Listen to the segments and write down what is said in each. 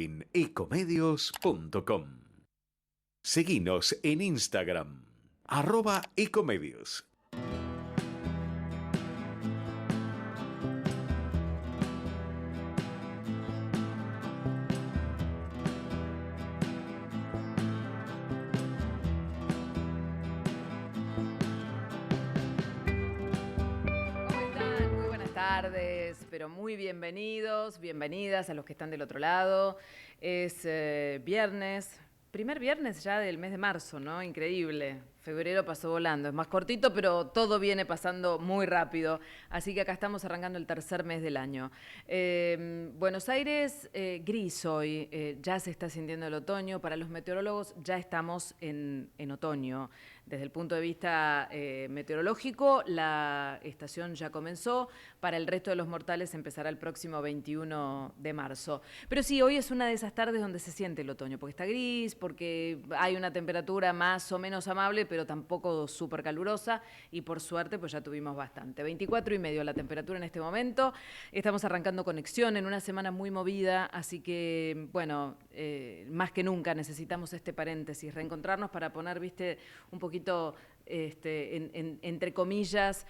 en ecomedios.com. Seguinos en Instagram, @ecomedios. Tardes, pero muy bienvenidos, bienvenidas a los que están del otro lado. Es viernes, primer viernes ya del mes de marzo, ¿no? Increíble. Febrero pasó volando, es más cortito, pero todo viene pasando muy rápido. Así que acá estamos arrancando el tercer mes del año. Buenos Aires, gris hoy, ya se está sintiendo el otoño. Para los meteorólogos ya estamos en otoño. Desde el punto de vista meteorológico, la estación ya comenzó. Para el resto de los mortales empezará el próximo 21 de marzo. Pero sí, hoy es una de esas tardes donde se siente el otoño, porque está gris, porque hay una temperatura más o menos amable, pero tampoco súper calurosa, y por suerte pues ya tuvimos bastante. 24,5 la temperatura en este momento. Estamos arrancando conexión en una semana muy movida, así que, bueno, más que nunca necesitamos este paréntesis, reencontrarnos para poner, viste, un poquito, entre comillas,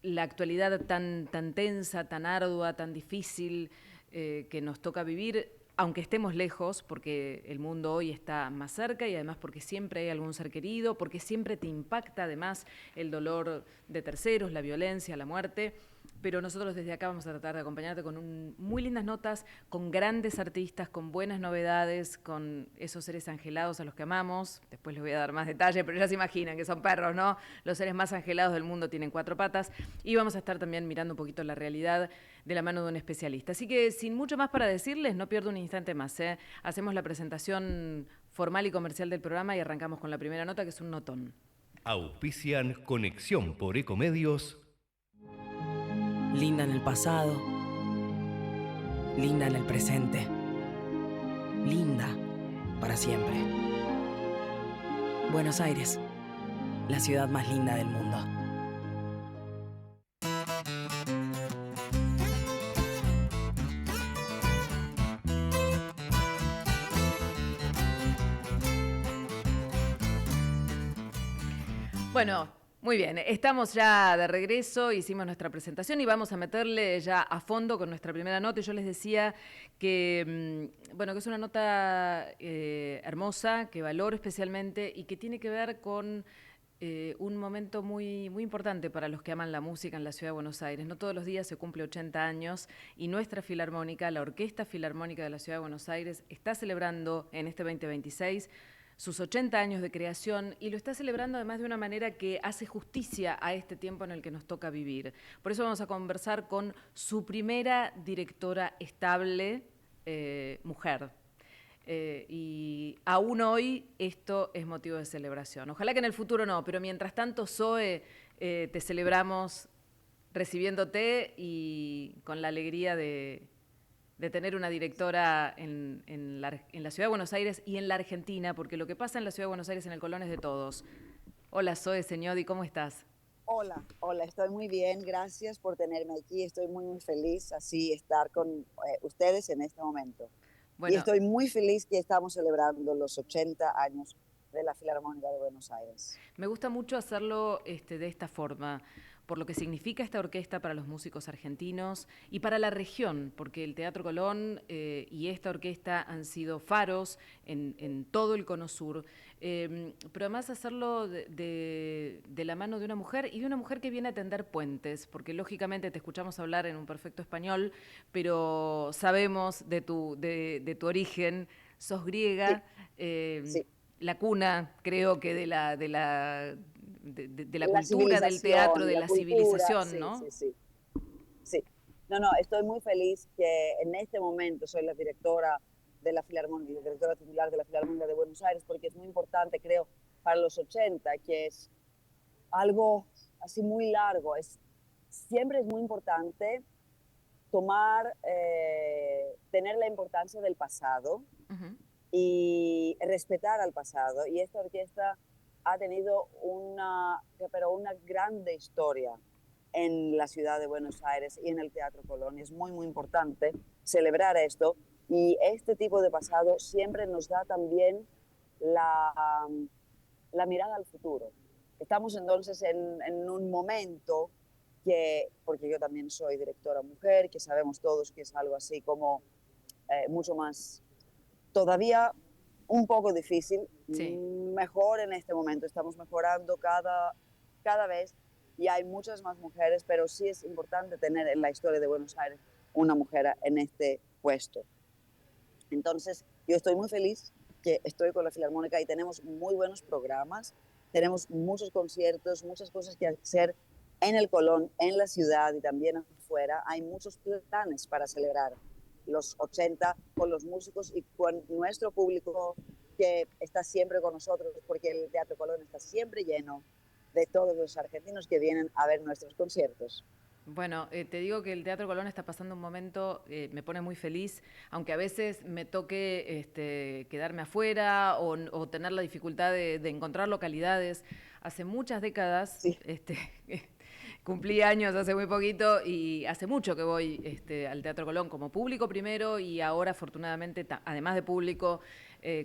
la actualidad tan tensa, tan ardua, tan difícil que nos toca vivir, aunque estemos lejos, porque el mundo hoy está más cerca y además porque siempre hay algún ser querido, porque siempre te impacta además el dolor de terceros, la violencia, la muerte. Pero nosotros desde acá vamos a tratar de acompañarte con muy lindas notas, con grandes artistas, con buenas novedades, con esos seres angelados a los que amamos. Después les voy a dar más detalle, pero ya se imaginan que son perros, ¿no? Los seres más angelados del mundo tienen 4 patas. Y vamos a estar también mirando un poquito la realidad de la mano de un especialista. Así que sin mucho más para decirles, no pierdo un instante más, ¿eh? Hacemos la presentación formal y comercial del programa y arrancamos con la primera nota, que es un notón. Auspician Conexión por Ecomedios. Linda en el pasado, linda en el presente, linda para siempre. Buenos Aires, la ciudad más linda del mundo. Bueno, muy bien, estamos ya de regreso, hicimos nuestra presentación y vamos a meterle ya a fondo con nuestra primera nota. Yo les decía que, bueno, que es una nota hermosa, que valoro especialmente y que tiene que ver con un momento muy, muy importante para los que aman la música en la Ciudad de Buenos Aires. No todos los días se cumple 80 años y nuestra filarmónica, la Orquesta Filarmónica de la Ciudad de Buenos Aires, está celebrando en este 2026 sus 80 años de creación, y lo está celebrando además de una manera que hace justicia a este tiempo en el que nos toca vivir. Por eso vamos a conversar con su primera directora estable, mujer. Y aún hoy esto es motivo de celebración. Ojalá que en el futuro no, pero mientras tanto, Zoe, te celebramos recibiéndote y con la alegría de tener una directora en la Ciudad de Buenos Aires y en la Argentina, porque lo que pasa en la Ciudad de Buenos Aires, en el Colón, es de todos. Hola, Zoe Señodi, ¿cómo estás? Hola, estoy muy bien, gracias por tenerme aquí, estoy muy, muy feliz así estar con ustedes en este momento. Bueno, y estoy muy feliz que estamos celebrando los 80 años de la Filarmónica de Buenos Aires. Me gusta mucho hacerlo de esta forma, por lo que significa esta orquesta para los músicos argentinos y para la región, porque el Teatro Colón y esta orquesta han sido faros en todo el Cono Sur, pero además hacerlo de la mano de una mujer, y de una mujer que viene a tender puentes, porque lógicamente te escuchamos hablar en un perfecto español, pero sabemos de tu origen, sos griega. Sí. La cuna, creo que de la cultura, del teatro, de la civilización, sí, ¿no? Sí. No, estoy muy feliz que en este momento soy la directora de la Filarmónica, directora titular de la Filarmónica de Buenos Aires, porque es muy importante, creo, para los 80, que es algo así muy largo. Siempre es muy importante tener la importancia del pasado, uh-huh, y respetar al pasado. Y esta orquesta ha tenido una grande historia en la ciudad de Buenos Aires y en el Teatro Colón. Es muy, muy importante celebrar esto Y este tipo de pasado siempre nos da también la mirada al futuro. Estamos entonces en un momento que, porque yo también soy directora mujer, que sabemos todos que es algo así como mucho más, todavía un poco difícil, Sí. mejor en este momento, estamos mejorando cada vez y hay muchas más mujeres, pero sí es importante tener en la historia de Buenos Aires una mujer en este puesto. Entonces, yo estoy muy feliz que estoy con la Filarmónica y tenemos muy buenos programas, tenemos muchos conciertos, muchas cosas que hacer en el Colón, en la ciudad y también afuera. Hay muchos planes para celebrar los 80 con los músicos y con nuestro público que está siempre con nosotros, porque el Teatro Colón está siempre lleno de todos los argentinos que vienen a ver nuestros conciertos. Bueno, te digo que el Teatro Colón está pasando un momento, me pone muy feliz, aunque a veces me toque quedarme afuera o tener la dificultad de encontrar localidades. Hace muchas décadas, Sí, cumplí años hace muy poquito y hace mucho que voy al Teatro Colón como público primero y ahora afortunadamente, además de público,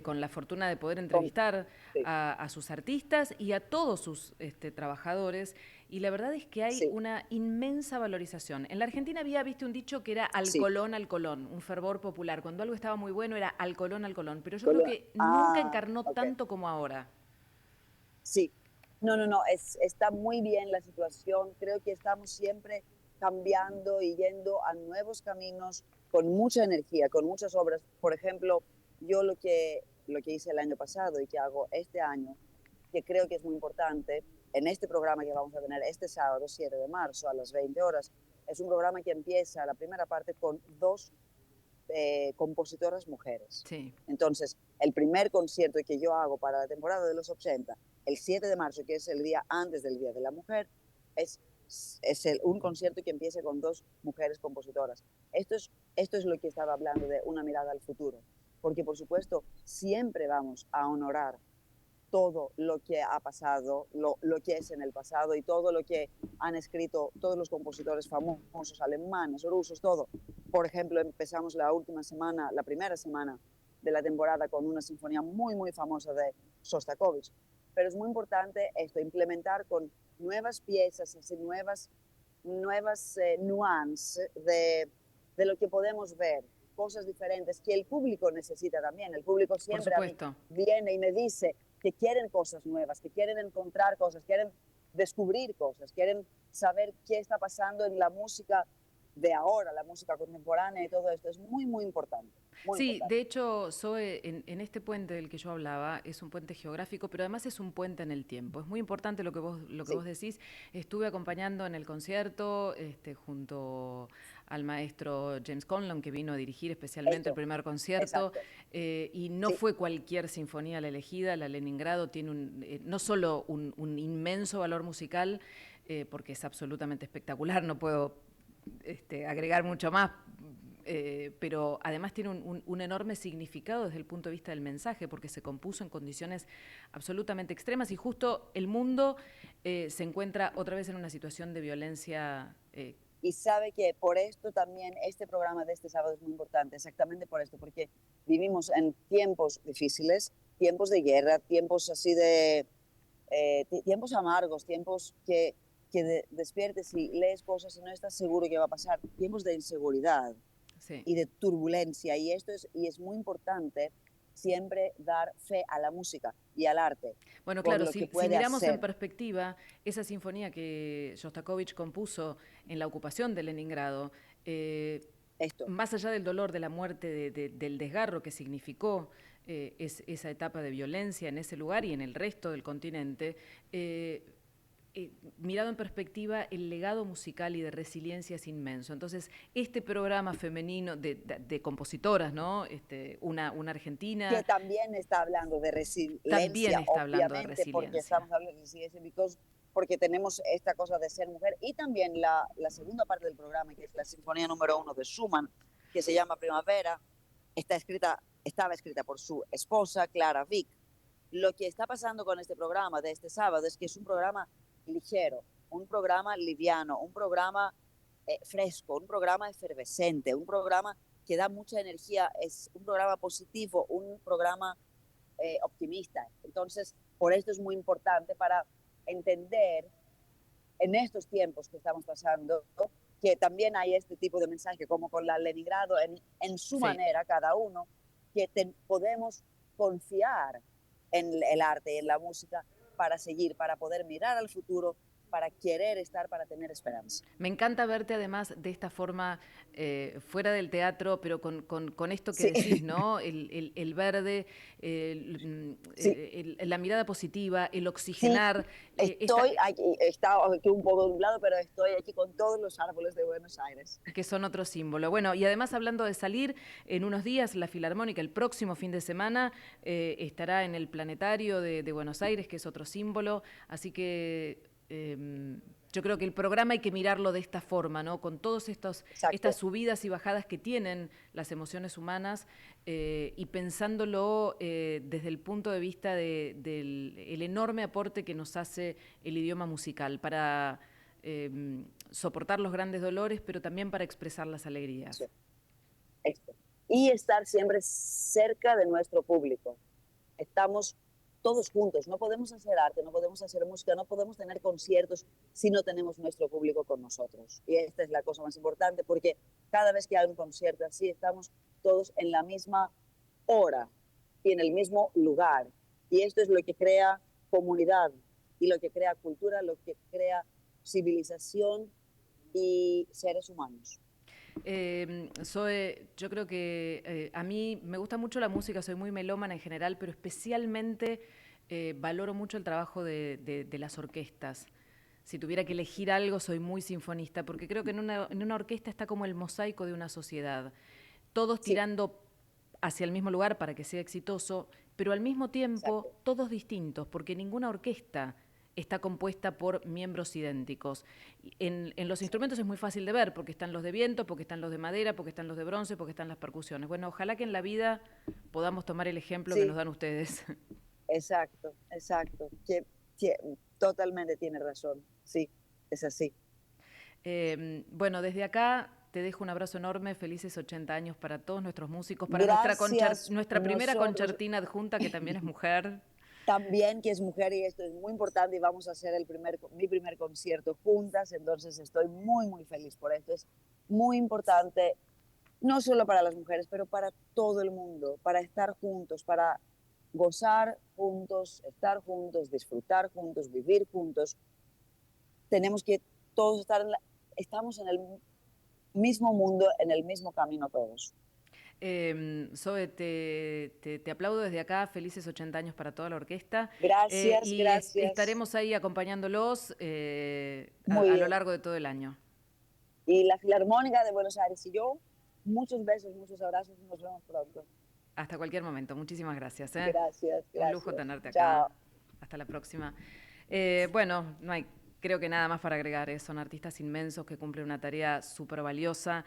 con la fortuna de poder entrevistar sí, a sus artistas y a todos sus trabajadores. Y la verdad es que hay sí, una inmensa valorización. En la Argentina había, viste, un dicho que era sí. al Colón, un fervor popular. Cuando algo estaba muy bueno era al Colón, pero yo creo Colón. que nunca Ah, encarnó ok. tanto como ahora. Sí, no, está muy bien la situación. Creo que estamos siempre cambiando y yendo a nuevos caminos con mucha energía, con muchas obras. Por ejemplo, yo lo que hice el año pasado y que hago este año, que creo que es muy importante, en este programa que vamos a tener este sábado 7 de marzo a las 20 horas, es un programa que empieza la primera parte con dos compositoras mujeres. Sí. Entonces, el primer concierto que yo hago para la temporada de los 80, el 7 de marzo, que es el día antes del Día de la Mujer, es, un concierto que empieza con dos mujeres compositoras. Esto es lo que estaba hablando de una mirada al futuro, porque por supuesto siempre vamos a honorar todo lo que ha pasado, lo que es en el pasado y todo lo que han escrito todos los compositores famosos, alemanes, rusos, todo. Por ejemplo, empezamos la última semana, la primera semana de la temporada con una sinfonía muy, muy famosa de Shostakovich. Pero es muy importante esto, implementar con nuevas piezas, así, nuevas nuances de lo que podemos ver, cosas diferentes que el público necesita también. El público Por siempre a mí supuesto. viene y me dice que quieren cosas nuevas, que quieren encontrar cosas, quieren descubrir cosas, quieren saber qué está pasando en la música de ahora, la música contemporánea y todo esto. Es muy, muy importante. Muy Sí, importante. de hecho, Zoe, en este puente del que yo hablaba, es un puente geográfico, pero además es un puente en el tiempo. Es muy importante lo que Sí, vos decís. Estuve acompañando en el concierto junto al maestro James Conlon, que vino a dirigir especialmente el esto, primer concierto, exacto. y no Sí, fue cualquier sinfonía la elegida. La Leningrado tiene no solo un inmenso valor musical, porque es absolutamente espectacular, no puedo agregar mucho más, pero además tiene un enorme significado desde el punto de vista del mensaje, porque se compuso en condiciones absolutamente extremas y justo el mundo se encuentra otra vez en una situación de violencia. y sabe que por esto también este programa de este sábado es muy importante, exactamente por esto, porque vivimos en tiempos difíciles, tiempos de guerra, tiempos así de, tiempos amargos, tiempos que despiertes y lees cosas y no estás seguro qué va a pasar, tiempos de inseguridad Sí. y de turbulencia, y es muy importante siempre dar fe a la música y al arte Bueno, por claro, lo que si puede miramos en hacer. perspectiva, esa sinfonía que Shostakovich compuso en la ocupación de Leningrado, Esto, más allá del dolor de la muerte, del desgarro que significó esa etapa de violencia en ese lugar y en el resto del continente, mirado en perspectiva, el legado musical y de resiliencia es inmenso. Entonces, este programa femenino de compositoras, ¿no? Una que argentina, también está hablando de también resiliencia, está hablando de obviamente, porque resiliencia. estamos hablando de resiliencia, porque tenemos esta cosa de ser mujer, y también la segunda parte del programa, que es la Sinfonía número 1 de Schumann, que se llama Primavera, estaba escrita por su esposa, Clara Wieck. Lo que está pasando con este programa de este sábado es que es un programa ligero, un programa liviano, un programa fresco, un programa efervescente, un programa que da mucha energía, es un programa positivo, un programa optimista. Entonces, por esto es muy importante para entender en estos tiempos que estamos pasando, que también hay este tipo de mensaje, como con la Leningrado, en su manera, cada uno, que podemos confiar en el arte y en la música para seguir, para poder mirar al futuro, para querer estar, para tener esperanza. Me encanta verte además de esta forma fuera del teatro, pero con esto que decís, ¿no? El verde, la mirada positiva, el oxigenar. Sí. Estoy aquí un poco nublado, pero estoy aquí con todos los árboles de Buenos Aires. Que son otro símbolo. Bueno, y además hablando de salir, en unos días la Filarmónica, el próximo fin de semana, estará en el Planetario de Buenos Aires, que es otro símbolo, así que... yo creo que el programa hay que mirarlo de esta forma, ¿no? Con todas estas subidas y bajadas que tienen las emociones humanas y pensándolo desde el punto de vista del enorme aporte que nos hace el idioma musical para soportar los grandes dolores, pero también para expresar las alegrías. Sí. Y estar siempre cerca de nuestro público. Estamos todos juntos, no podemos hacer arte, no podemos hacer música, no podemos tener conciertos si no tenemos nuestro público con nosotros. Y esta es la cosa más importante, porque cada vez que hay un concierto así, estamos todos en la misma hora y en el mismo lugar. Y esto es lo que crea comunidad y lo que crea cultura, lo que crea civilización y seres humanos. Zoe, yo creo que a mí me gusta mucho la música, soy muy melómana en general, pero especialmente valoro mucho el trabajo de las orquestas. Si tuviera que elegir algo, soy muy sinfonista, porque creo que en una orquesta está como el mosaico de una sociedad, todos tirando hacia el mismo lugar para que sea exitoso, pero al mismo tiempo todos distintos, porque ninguna orquesta está compuesta por miembros idénticos. En los instrumentos es muy fácil de ver, porque están los de viento, porque están los de madera, porque están los de bronce, porque están las percusiones. Bueno, ojalá que en la vida podamos tomar el ejemplo que nos dan ustedes. Exacto. Totalmente tiene razón. Sí, es así. Bueno, desde acá te dejo un abrazo enorme, felices 80 años para todos nuestros músicos, para nuestra primera concertina adjunta, que también es mujer. También que es mujer y esto es muy importante y vamos a hacer mi primer concierto juntas, entonces estoy muy, muy feliz por esto. Es muy importante, no solo para las mujeres, pero para todo el mundo, para estar juntos, para gozar juntos, estar juntos, disfrutar juntos, vivir juntos. Tenemos que todos estamos en el mismo mundo, en el mismo camino todos. Zoe, te aplaudo desde acá, felices 80 años para toda la orquesta. Gracias, gracias. Estaremos ahí acompañándolos a lo largo de todo el año. Y la Filarmónica de Buenos Aires y yo, muchos besos, muchos abrazos y nos vemos pronto. Hasta cualquier momento, muchísimas gracias. Gracias. Un lujo tenerte acá. Chao. Hasta la próxima. Bueno, no hay, creo que nada más para agregar. Son artistas inmensos que cumplen una tarea súper valiosa.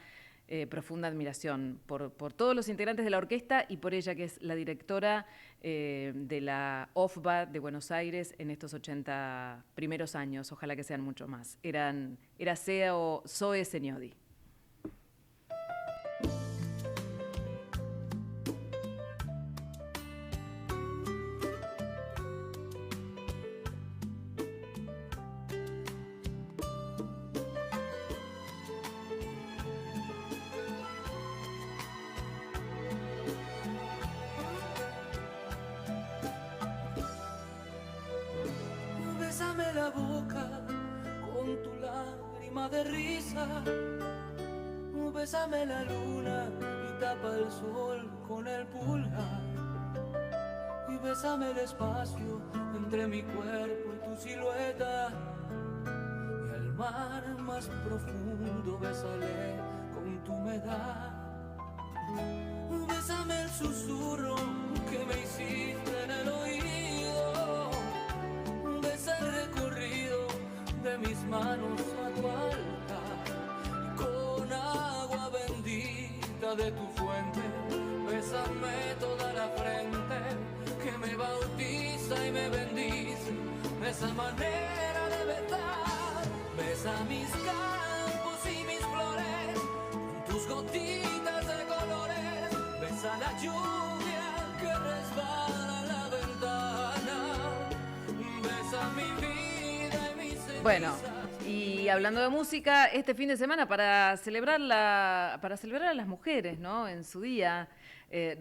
Profunda admiración por todos los integrantes de la orquesta y por ella, que es la directora de la OFBA de Buenos Aires en estos 80 primeros años. Ojalá que sean mucho más. Era Zoe Señodi. Bésame la boca con tu lágrima de risa. Bésame la luna y tapa el sol con el pulgar. Y bésame el espacio entre mi cuerpo y tu silueta. Y al mar más profundo bésale con tu humedad. Bésame el susurro que me hiciste en el oído. Besa el recorrido de mis manos a tu altar. Y con agua bendita de tu fuente, bésame toda la frente que me bautiza y me bendice. Esa manera de besar, besa mis campos y mis flores con tus gotitas de color. la lluvia que resbala en la ventana, besa mi vida y mis cenizas. Bueno, y hablando de música, este fin de semana para celebrar a las mujeres, ¿no? En su día,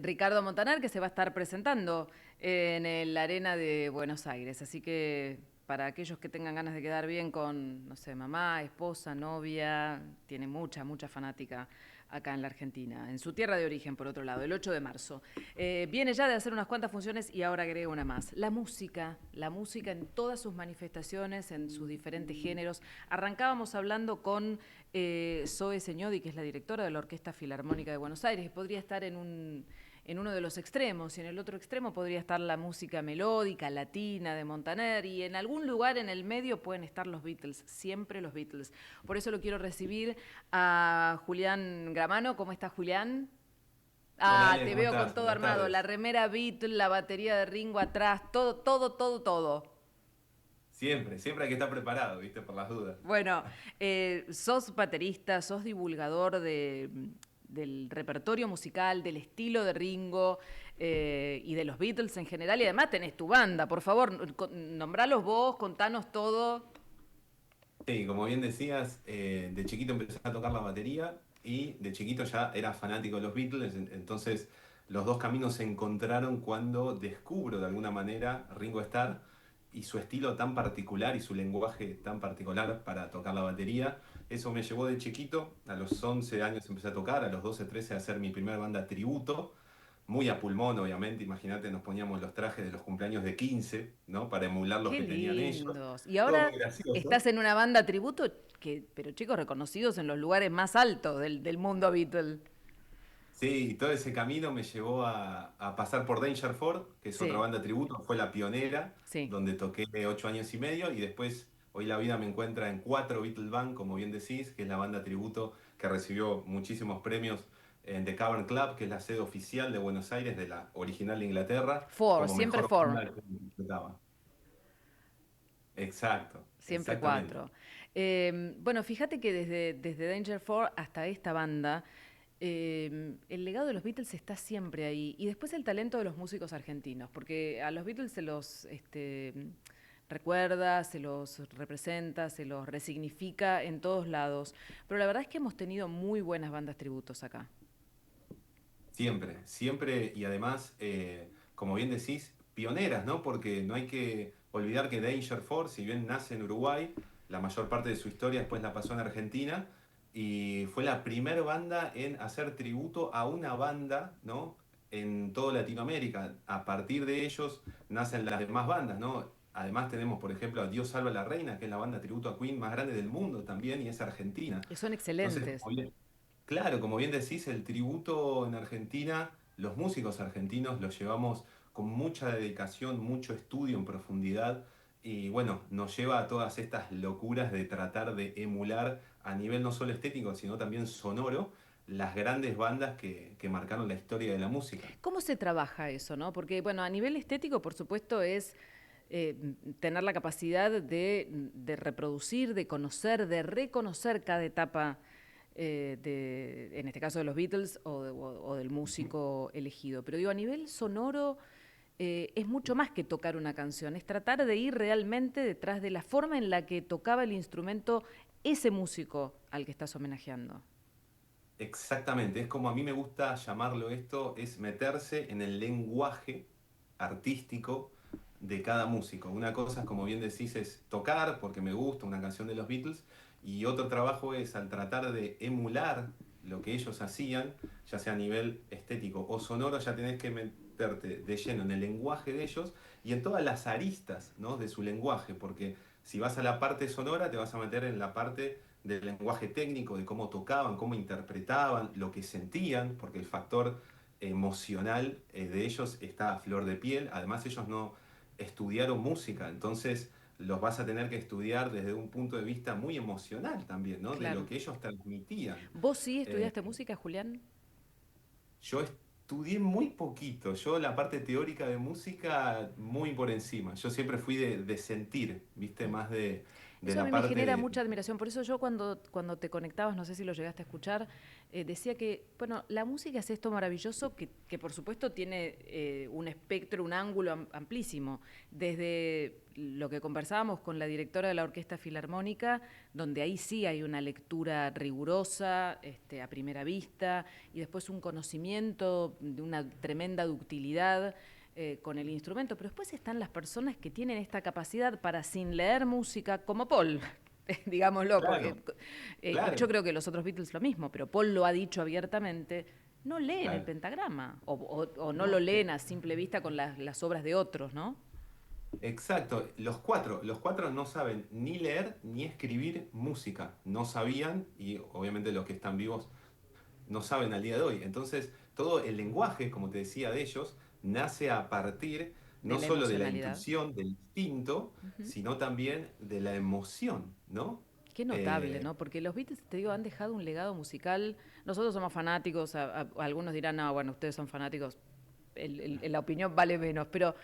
Ricardo Montaner, que se va a estar presentando en el Arena de Buenos Aires. Así que para aquellos que tengan ganas de quedar bien con, no sé, mamá, esposa, novia, tiene mucha fanática acá en la Argentina, en su tierra de origen, por otro lado, el 8 de marzo. Viene ya de hacer unas cuantas funciones y ahora agrega una más. La música en todas sus manifestaciones, en sus diferentes géneros. Arrancábamos hablando con Zoe Señodi, que es la directora de la Orquesta Filarmónica de Buenos Aires, y podría estar en uno de los extremos, y en el otro extremo podría estar la música melódica, latina de Montaner, y en algún lugar en el medio pueden estar los Beatles, siempre los Beatles. Por eso lo quiero recibir a Julián Gramano. ¿Cómo estás, Julián? Hola, Ale, Te ¿cómo veo estás? con todo Buenas armado, tardes. la remera Beatle, la batería de Ringo atrás, todo. Siempre hay que estar preparado, ¿viste? Por las dudas. Bueno, sos baterista, sos divulgador del repertorio musical, del estilo de Ringo y de los Beatles en general, y además tenés tu banda. Por favor, nombralos vos, contanos todo. Sí, como bien decías, de chiquito empecé a tocar la batería y de chiquito ya era fanático de los Beatles, entonces los dos caminos se encontraron cuando descubro de alguna manera Ringo Starr y su estilo tan particular y su lenguaje tan particular para tocar la batería. Eso me llevó de chiquito, a los 11 años empecé a tocar, a los 12, 13 a hacer mi primera banda tributo, muy a pulmón obviamente, imagínate, nos poníamos los trajes de los cumpleaños de 15, ¿no? Para emular los Qué que tenían ellos. lindos. Y Todo ahora muy gracioso. estás en una banda tributo, pero chicos, reconocidos en los lugares más altos del mundo Beatle. Sí, y todo ese camino me llevó a pasar por Dangerford, que es otra Sí, banda tributo, fue la pionera, sí. donde toqué 8 años y medio, y después hoy la vida me encuentra en 4 Beatle Band, como bien decís, que es la banda tributo que recibió muchísimos premios en The Cavern Club, que es la sede oficial de Buenos Aires, de la original de Inglaterra, Four, como siempre mejor four. banda que interpretaba. Exacto, Siempre exactamente. cuatro. Bueno, fíjate que desde Danger Four hasta esta banda, el legado de los Beatles está siempre ahí. Y después el talento de los músicos argentinos, porque a los Beatles se los recuerda, se los representa, se los resignifica en todos lados. Pero la verdad es que hemos tenido muy buenas bandas tributos acá. Siempre, y además, como bien decís, pioneras, ¿no? Porque no hay que olvidar que Danger Force, si bien nace en Uruguay, la mayor parte de su historia después la pasó en Argentina, y fue la primera banda en hacer tributo a una banda, ¿no? En toda Latinoamérica. A partir de ellos nacen las demás bandas, ¿no? Además tenemos, por ejemplo, a Dios salva a la reina, que es la banda tributo a Queen más grande del mundo también, y es argentina. Y son Entonces, excelentes. claro, como bien decís, el tributo en Argentina, los músicos argentinos los llevamos con mucha dedicación, mucho estudio en profundidad y bueno, nos lleva a todas estas locuras de tratar de emular a nivel no solo estético, sino también sonoro, las grandes bandas que marcaron la historia de la música. ¿Cómo se trabaja eso, no? Porque, bueno, a nivel estético, por supuesto, es tener la capacidad de reproducir, de conocer, de reconocer cada etapa, en este caso de los Beatles o del músico elegido. Pero digo, a nivel sonoro es mucho más que tocar una canción, es tratar de ir realmente detrás de la forma en la que tocaba el instrumento ese músico al que estás homenajeando. Exactamente, es como a mí me gusta llamarlo esto, es meterse en el lenguaje artístico de cada músico. Una cosa es, como bien decís, es tocar, porque me gusta una canción de los Beatles, y otro trabajo es al tratar de emular lo que ellos hacían, ya sea a nivel estético o sonoro, ya tenés que meterte de lleno en el lenguaje de ellos y en todas las aristas, ¿no? De su lenguaje, porque si vas a la parte sonora te vas a meter en la parte del lenguaje técnico, de cómo tocaban, cómo interpretaban, lo que sentían, porque el factor emocional de ellos está a flor de piel. Además ellos no estudiaron música, entonces los vas a tener que estudiar desde un punto de vista muy emocional también, ¿no? De lo Claro. que ellos transmitían. ¿Vos sí Eh, estudiaste música, Julián? yo estudié muy poquito, yo la parte teórica de música muy por encima. Yo siempre fui de sentir, ¿viste? Más de Eso a la mí me parte genera de... mucha admiración. Por eso yo cuando te conectabas, no sé si lo llegaste a escuchar, decía que, bueno, la música es esto maravilloso que por supuesto tiene un espectro, un ángulo amplísimo. Desde lo que conversábamos con la directora de la Orquesta Filarmónica, donde ahí sí hay una lectura rigurosa, a primera vista, y después un conocimiento de una tremenda ductilidad con el instrumento, pero después están las personas que tienen esta capacidad para, sin leer música, como Paul, digámoslo, Claro, porque yo claro, creo que los otros Beatles lo mismo, pero Paul lo ha dicho abiertamente, no leen el claro. pentagrama, o no lo No, leen a simple vista con las obras de otros, ¿no? exacto, los cuatro no saben ni leer ni escribir música, no sabían y obviamente los que están vivos no saben al día de hoy. Entonces, todo el lenguaje, como te decía, de ellos, nace a partir De no la solo de la emocionalidad. intuición, del instinto, Ujú. sino también de la emoción, ¿no? Qué notable, Eh, ¿no? Porque los Beatles, te digo, han dejado un legado musical. Nosotros somos fanáticos, algunos dirán, no, bueno, ustedes son fanáticos, la opinión vale menos, pero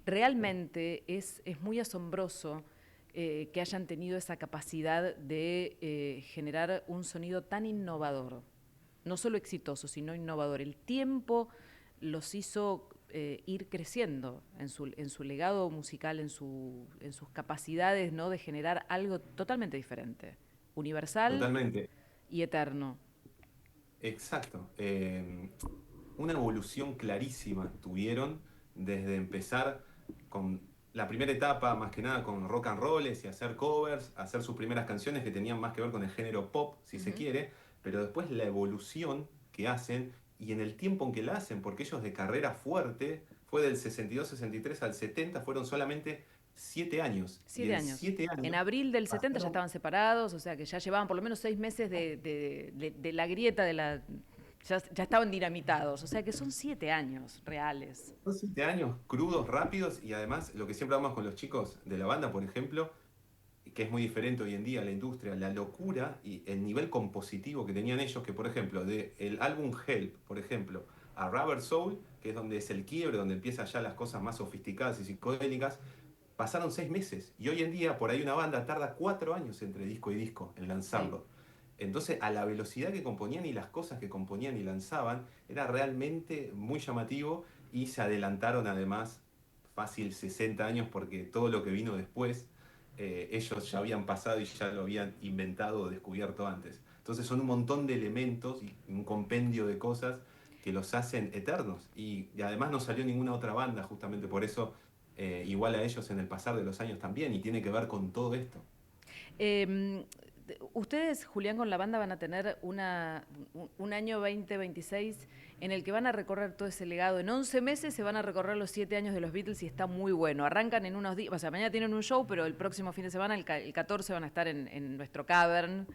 realmente es muy asombroso que hayan tenido esa capacidad de generar un sonido tan innovador. No solo exitoso, sino innovador. El tiempo los hizo ir creciendo en su legado musical, en sus capacidades, ¿no?, de generar algo totalmente diferente, universal totalmente, y eterno. exacto. Una evolución clarísima tuvieron desde empezar con la primera etapa, más que nada con rock and rolls y hacer covers, hacer sus primeras canciones que tenían más que ver con el género pop, si se Ujú. quiere, pero después la evolución que hacen y en el tiempo en que la hacen, porque ellos de carrera fuerte, fue del 62-63 al 70, fueron solamente 7 años. Y 7 en años. 7 En años abril del 70 ya pasaron. estaban separados, o sea que ya llevaban por lo menos 6 meses de la grieta, ya estaban dinamitados, o sea que son 7 años reales. Son 7 años crudos, rápidos y además lo que siempre hablamos con los chicos de la banda, por ejemplo, que es muy diferente hoy en día la industria, la locura y el nivel compositivo que tenían ellos, que por ejemplo, de el álbum Help, por ejemplo, a Rubber Soul, que es donde es el quiebre, donde empiezan ya las cosas más sofisticadas y psicodélicas, pasaron 6 meses. Y hoy en día, por ahí una banda tarda 4 años entre disco y disco en Sí. lanzarlo. Entonces, a la velocidad que componían y las cosas que componían y lanzaban, era realmente muy llamativo y se adelantaron además fácil 60 años porque todo lo que vino después, ellos ya habían pasado y ya lo habían inventado o descubierto antes. Entonces son un montón de elementos y un compendio de cosas que los hacen eternos. Y además no salió ninguna otra banda justamente por eso igual a ellos en el pasar de los años también y tiene que ver con todo esto. Eh, Ustedes, Julián, con la banda van a tener un año 2026 en el que van a recorrer todo ese legado. En 11 meses se van a recorrer los 7 años de los Beatles y está muy bueno. Arrancan en unos días, o sea, mañana tienen un show, pero el próximo fin de semana, el 14, van a estar en nuestro cavern,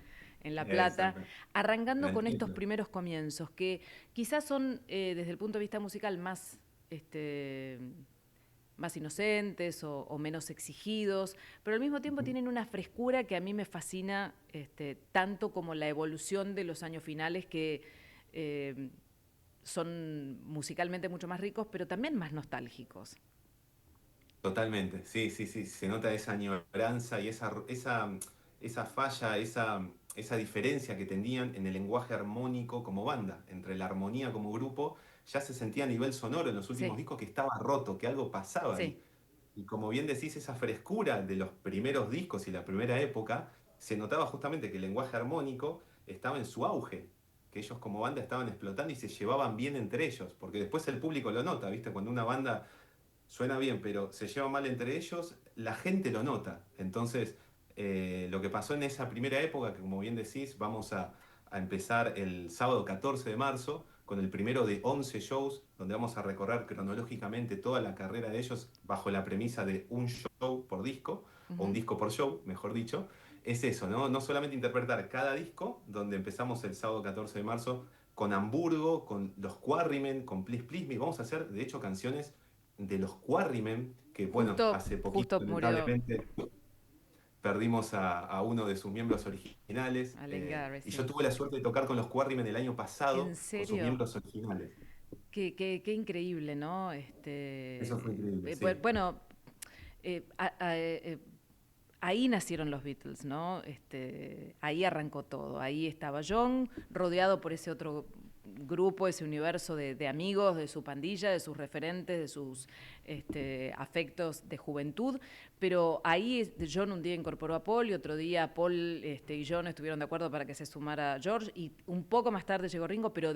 en La Plata, Exacto. arrancando con estos Tranquilo. primeros comienzos, que quizás son, desde el punto de vista musical, más inocentes o menos exigidos, pero al mismo tiempo tienen una frescura que a mí me fascina, tanto como la evolución de los años finales, que eh, son musicalmente mucho más ricos, pero también más nostálgicos. Totalmente, sí, sí, sí, se nota esa añoranza y esa falla, esa diferencia que tenían en el lenguaje armónico como banda, entre la armonía como grupo, ya se sentía a nivel sonoro en los últimos Sí, discos que estaba roto, que algo pasaba sí. ahí. Y como bien decís, esa frescura de los primeros discos y la primera época, se notaba justamente que el lenguaje armónico estaba en su auge, que ellos como banda estaban explotando y se llevaban bien entre ellos, porque después el público lo nota, ¿viste? Cuando una banda suena bien, pero se lleva mal entre ellos, la gente lo nota. Entonces, lo que pasó en esa primera época, que como bien decís, vamos a empezar el sábado 14 de marzo con el primero de 11 shows, donde vamos a recorrer cronológicamente toda la carrera de ellos bajo la premisa de un show por disco, o un Ujú. disco por show, mejor dicho. Es eso, ¿no? No solamente interpretar cada disco, donde empezamos el sábado 14 de marzo con Hamburgo, con los Quarrymen, con Please Please Me. Vamos a hacer, de hecho, canciones de los Quarrymen, que bueno, hace poquito Justo murió lamentablemente perdimos a uno de sus miembros originales. Allen Garrett, Y yo sí. tuve la suerte de tocar con los Quarrymen el año ¿En pasado, con sus serio? miembros originales. Qué increíble, ¿no? Eso fue increíble, sí. Bueno, eh, a- a- eh, ahí nacieron los Beatles, ¿no? Ahí arrancó todo. Ahí estaba John, rodeado por ese otro grupo, ese universo de amigos, de su pandilla, de sus referentes, de sus afectos de juventud. Pero ahí John un día incorporó a Paul y otro día Paul y John estuvieron de acuerdo para que se sumara George. Y un poco más tarde llegó Ringo, pero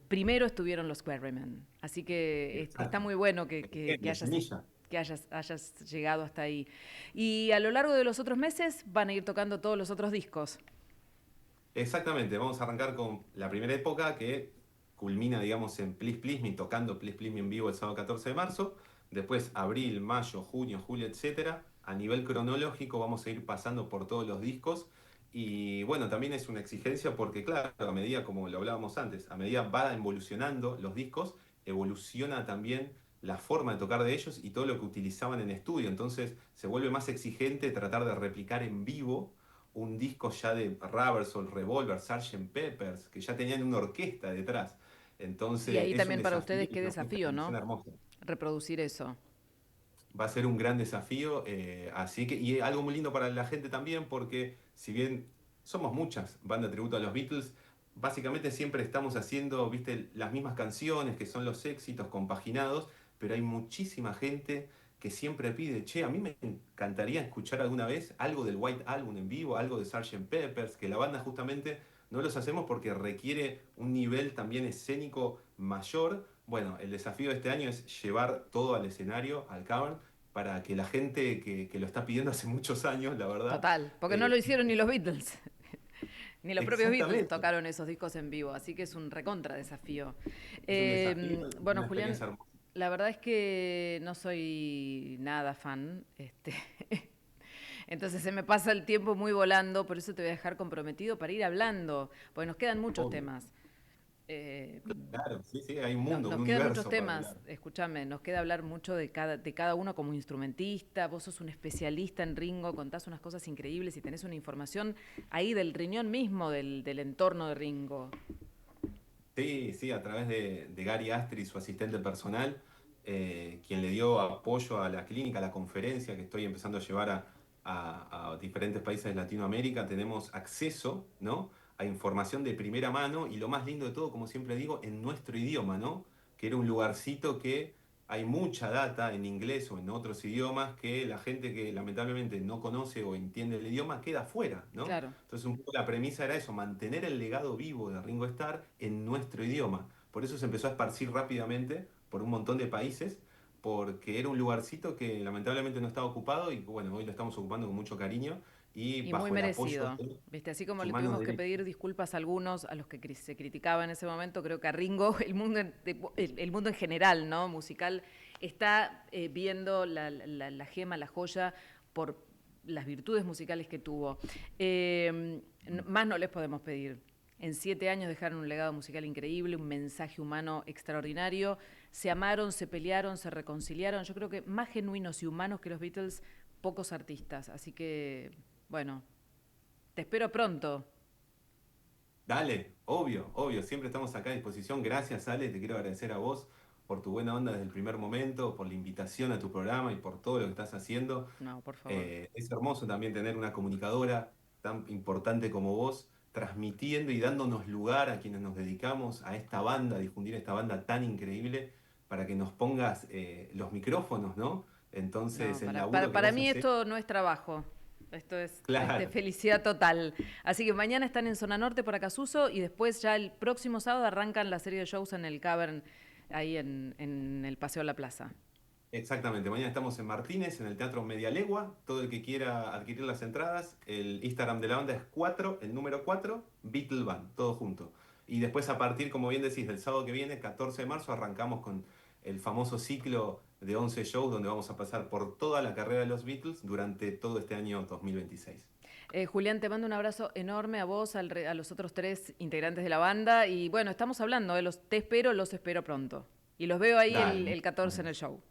primero estuvieron los Quarrymen. Así que está muy bueno que hayas llegado hasta ahí. Y a lo largo de los otros meses van a ir tocando todos los otros discos. Exactamente, vamos a arrancar con la primera época que culmina, digamos, en Please Please Me, tocando Please Please Me en vivo el sábado 14 de marzo. Después abril, mayo, junio, julio, etcétera. A nivel cronológico vamos a ir pasando por todos los discos. Y bueno, también es una exigencia porque, claro, a medida, como lo hablábamos antes, a medida van evolucionando los discos, evoluciona también la forma de tocar de ellos y todo lo que utilizaban en estudio. Entonces se vuelve más exigente tratar de replicar en vivo un disco ya de Rubber Revolver, Sgt. Peppers, que ya tenían una orquesta detrás. Entonces, y ahí también para ustedes qué desafío, ¿no? Hermosa. Reproducir eso. Va a ser un gran desafío, así que, y algo muy lindo para la gente también, porque si bien somos muchas bandas de tributo a los Beatles, básicamente siempre estamos haciendo, viste, las mismas canciones, que son los éxitos compaginados, pero hay muchísima gente que siempre pide, che, a mí me encantaría escuchar alguna vez algo del White Album en vivo, algo de Sgt. Peppers, que la banda justamente no los hacemos porque requiere un nivel también escénico mayor. Bueno, el desafío de este año es llevar todo al escenario, al Cavern, para que la gente que lo está pidiendo hace muchos años, la verdad. Total, porque no lo hicieron ni los Beatles. Ni los propios Beatles Exactamente. tocaron esos discos en vivo, así que es un recontra desafío. Es un desafío, Bueno, una Julián, experiencia hermosa. la verdad es que no soy nada fan, entonces se me pasa el tiempo muy volando, por eso te voy a dejar comprometido para ir hablando, porque nos quedan muchos Obvio. temas. Claro, sí, sí, hay un mundo, Nos un quedan universo muchos para temas, hablar. escúchame, nos queda hablar mucho de cada uno como instrumentista, vos sos un especialista en Ringo, contás unas cosas increíbles y tenés una información ahí del riñón mismo, del entorno de Ringo. Sí, sí, a través de Gary Astrid, su asistente personal, quien le dio apoyo a la clínica, a la conferencia que estoy empezando a llevar a diferentes países de Latinoamérica, tenemos acceso, ¿no?, a información de primera mano y lo más lindo de todo, como siempre digo, en nuestro idioma, ¿no? Que era un lugarcito que hay mucha data en inglés o en otros idiomas que la gente que lamentablemente no conoce o entiende el idioma queda fuera, ¿no? Claro. Entonces un poco la premisa era eso, mantener el legado vivo de Ringo Starr en nuestro idioma. Por eso se empezó a esparcir rápidamente por un montón de países, porque era un lugarcito que lamentablemente no estaba ocupado y bueno, hoy lo estamos ocupando con mucho cariño y bajo muy el apoyo merecido, de ¿viste? Así como su le mano tuvimos que derecha. pedir disculpas a algunos, a los que se criticaba en ese momento, creo que a Ringo, el mundo en general, ¿no?, musical, está viendo la gema, la joya, por las virtudes musicales que tuvo. Más no les podemos pedir. En 7 años dejaron un legado musical increíble, un mensaje humano extraordinario. Se amaron, se pelearon, se reconciliaron. Yo creo que más genuinos y humanos que los Beatles, pocos artistas. Así que, bueno, te espero pronto. Dale, obvio, obvio, siempre estamos acá a disposición. Gracias, Ale, te quiero agradecer a vos por tu buena onda desde el primer momento, por la invitación a tu programa y por todo lo que estás haciendo. No, por favor. Es hermoso también tener una comunicadora tan importante como vos, transmitiendo y dándonos lugar a quienes nos dedicamos a esta banda, a difundir esta banda tan increíble, para que nos pongas los micrófonos, ¿no? Entonces, No, el laburo que para vos mí hacés, esto no es trabajo. Esto es claro. felicidad total. Así que mañana están en Zona Norte por Acasuso y después ya el próximo sábado arrancan la serie de shows en el Cavern, ahí en el Paseo a la Plaza. Exactamente, mañana estamos en Martínez, en el Teatro Media Legua. Todo el que quiera adquirir las entradas, el Instagram de la banda es 4, el número 4, Beatle Band, todo junto. Y después a partir, como bien decís, del sábado que viene, 14 de marzo, arrancamos con el famoso ciclo de 11 shows donde vamos a pasar por toda la carrera de los Beatles durante todo este año 2026. Julián, te mando un abrazo enorme a vos, a los otros 3 integrantes de la banda. Y bueno, estamos hablando, los espero pronto. Y los veo ahí el 14 en el show.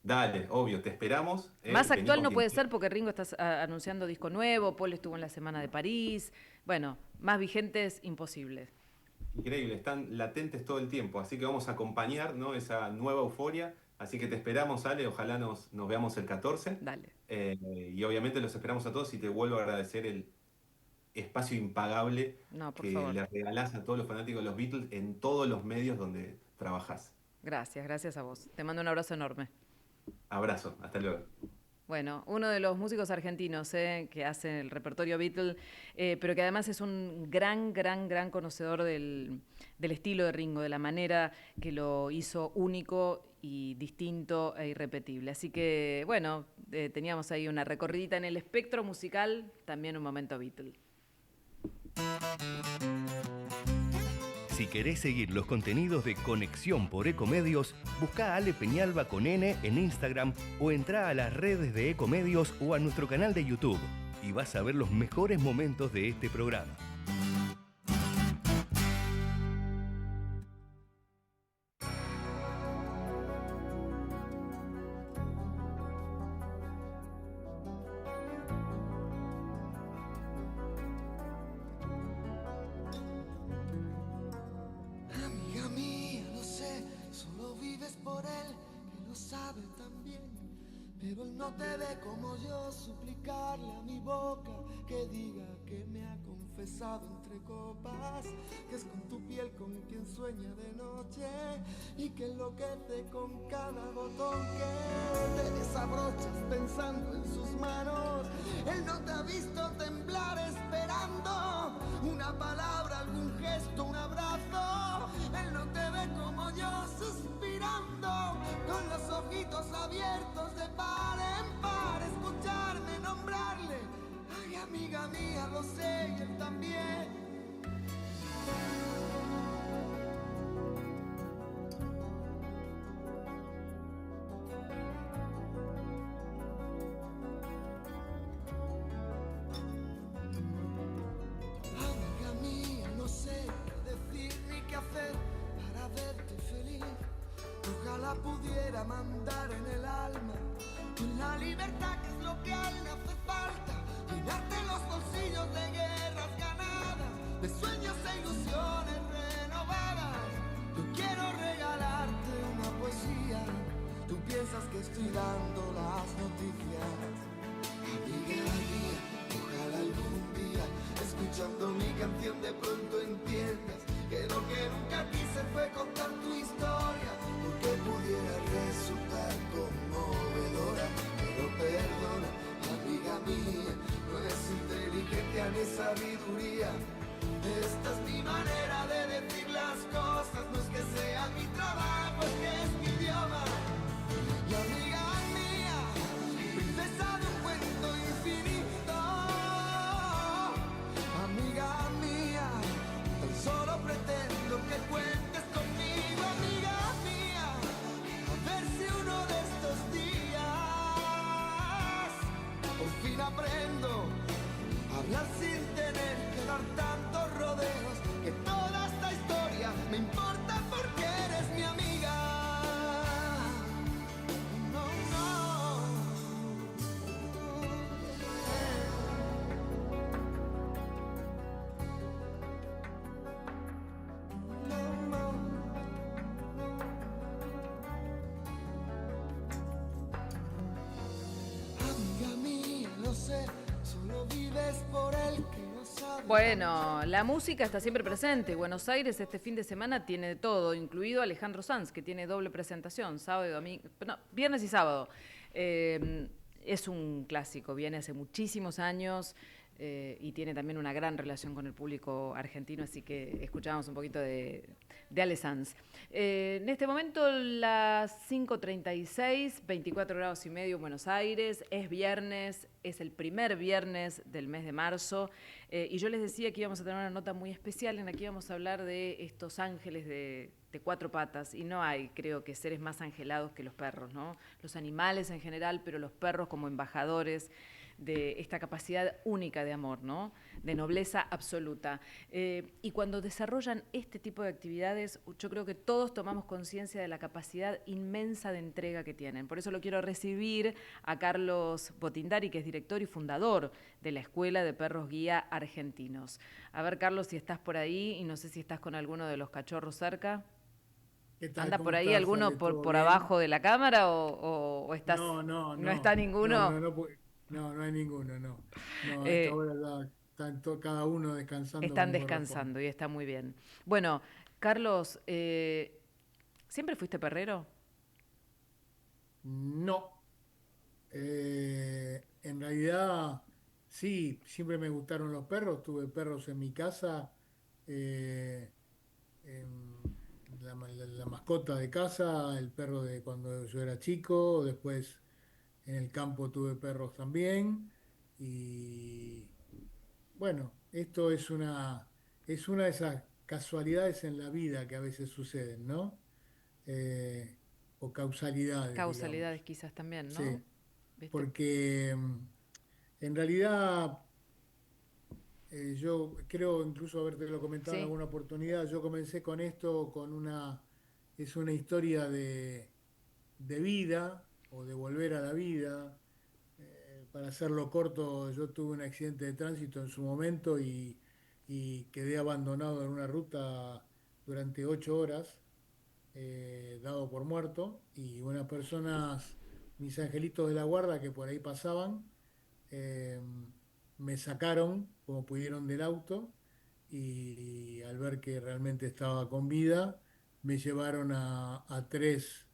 Dale, obvio, te esperamos. Más Vení actual con no quien puede quieras. ser porque Ringo está anunciando disco nuevo, Paul estuvo en la Semana de París. Bueno, más vigentes, imposible. Increíble, están latentes todo el tiempo, así que vamos a acompañar, ¿no?, esa nueva euforia Así que te esperamos, Ale, ojalá nos veamos el 14. Dale. Y obviamente los esperamos a todos y te vuelvo a agradecer el espacio impagable No, por que favor. le regalás a todos los fanáticos de los Beatles en todos los medios donde trabajás. Gracias a vos. Te mando un abrazo enorme. Abrazo, hasta luego. Bueno, uno de los músicos argentinos que hace el repertorio Beatle, pero que además es un gran conocedor del estilo de Ringo, de la manera que lo hizo único y distinto e irrepetible. Así que, bueno, teníamos ahí una recorridita en el espectro musical, también un momento Beatle. Si querés seguir los contenidos de Conexión por Ecomedios, busca a Ale Peñalba con N en Instagram o entra a las redes de Ecomedios o a nuestro canal de YouTube y vas a ver los mejores momentos de este programa. Amiga mía, lo sé, solo vives por él, que lo sabe también. Pero él no te ve como yo, suplicarle a mi boca que diga que me ha confesado entre copas, que es con tu piel con quien sueña de noche y que enloquece con cada botón que te desabrochas pensando en sus manos. Él no te ha visto temblar esperando una palabra, algún gesto, un abrazo. Él no te ve como yo suspirando con los ojitos abiertos de par en par, escucharme nombrarle. Ay, amiga mía, lo sé, y él también. Amiga mía, no sé qué decir ni qué hacer para verte feliz. Ojalá pudiera mandar en el alma con la libertad que es lo que a él le hace falta. Llenarte los bolsillos de guerras ganadas, de sueños e ilusiones renovadas. Yo quiero regalarte una poesía. Tú piensas que estoy dando las noticias. Amiga mía, ojalá algún día, escuchando mi canción, de pronto entiendas que lo que nunca quise fue contar tu historia, porque pudiera resultar conmovedora. Pero perdona, amiga mía, no es inteligencia ni sabiduría. Esta es mi manera de decir las cosas, no es que sea mi trabajo, es que es mi idioma. Y amiga mía, princesa de un cuento infinito, amiga mía, tan solo pretendo que cuentes conmigo, amiga mía, a ver si uno de estos días por fin aprendo a hablar sin tener que dar tantos rodeos, que toda esta historia me importa porque eres mi amiga. No, no. No, no. Amiga mía, lo sé, solo vives por él que no sabe. Bueno, la música está siempre presente. Buenos Aires este fin de semana tiene de todo, incluido Alejandro Sanz, que tiene doble presentación, sábado y domingo, no, viernes y sábado. Es un clásico, viene hace muchísimos años y tiene también una gran relación con el público argentino, así que escuchábamos un poquito de Ale Sanz. En este momento las 5:36, 24 grados y medio en Buenos Aires, es viernes, es el primer viernes del mes de marzo y yo les decía que íbamos a tener una nota muy especial en la que íbamos a hablar de estos ángeles de cuatro patas, y no hay, creo que, seres más angelados que los perros, ¿no? Los animales en general, pero los perros como embajadores de esta capacidad única de amor, ¿no? De nobleza absoluta. Y cuando desarrollan este tipo de actividades, yo creo que todos tomamos conciencia de la capacidad inmensa de entrega que tienen. Por eso lo quiero recibir a Carlos Botindari, que es director y fundador de la Escuela de Perros Guía Argentinos. A ver, Carlos, si estás por ahí, y no sé si estás con alguno de los cachorros cerca. ¿Qué tal? ¿Anda ¿Cómo por ahí estás, alguno Ale? ¿Todo por bien? abajo de la cámara o estás, No, no, no está no, no, ninguno? no, no, no, no hay ninguno, no. No, a esta Eh, hora ya están cada uno descansando Están como corresponde. descansando y está muy bien. Bueno, Carlos, ¿siempre fuiste perrero? No, en realidad sí, siempre me gustaron los perros, tuve perros en mi casa, eh, em, la mascota de casa, el perro de cuando yo era chico, después en el campo tuve perros también y bueno, esto es una de esas casualidades en la vida que a veces suceden, ¿no? Eh, o causalidades, Causalidades digamos. quizás también, ¿no? Sí, ¿Viste? porque en realidad yo creo incluso haberte lo comentado en Sí, alguna oportunidad, yo comencé con esto es una historia de vida o de volver a la vida. Para hacerlo corto, yo tuve un accidente de tránsito en su momento y quedé abandonado en una ruta durante 8 horas, dado por muerto, y unas personas, mis angelitos de la guarda que por ahí pasaban, eh, me sacaron como pudieron del auto y, al ver que realmente estaba con vida, me llevaron a tres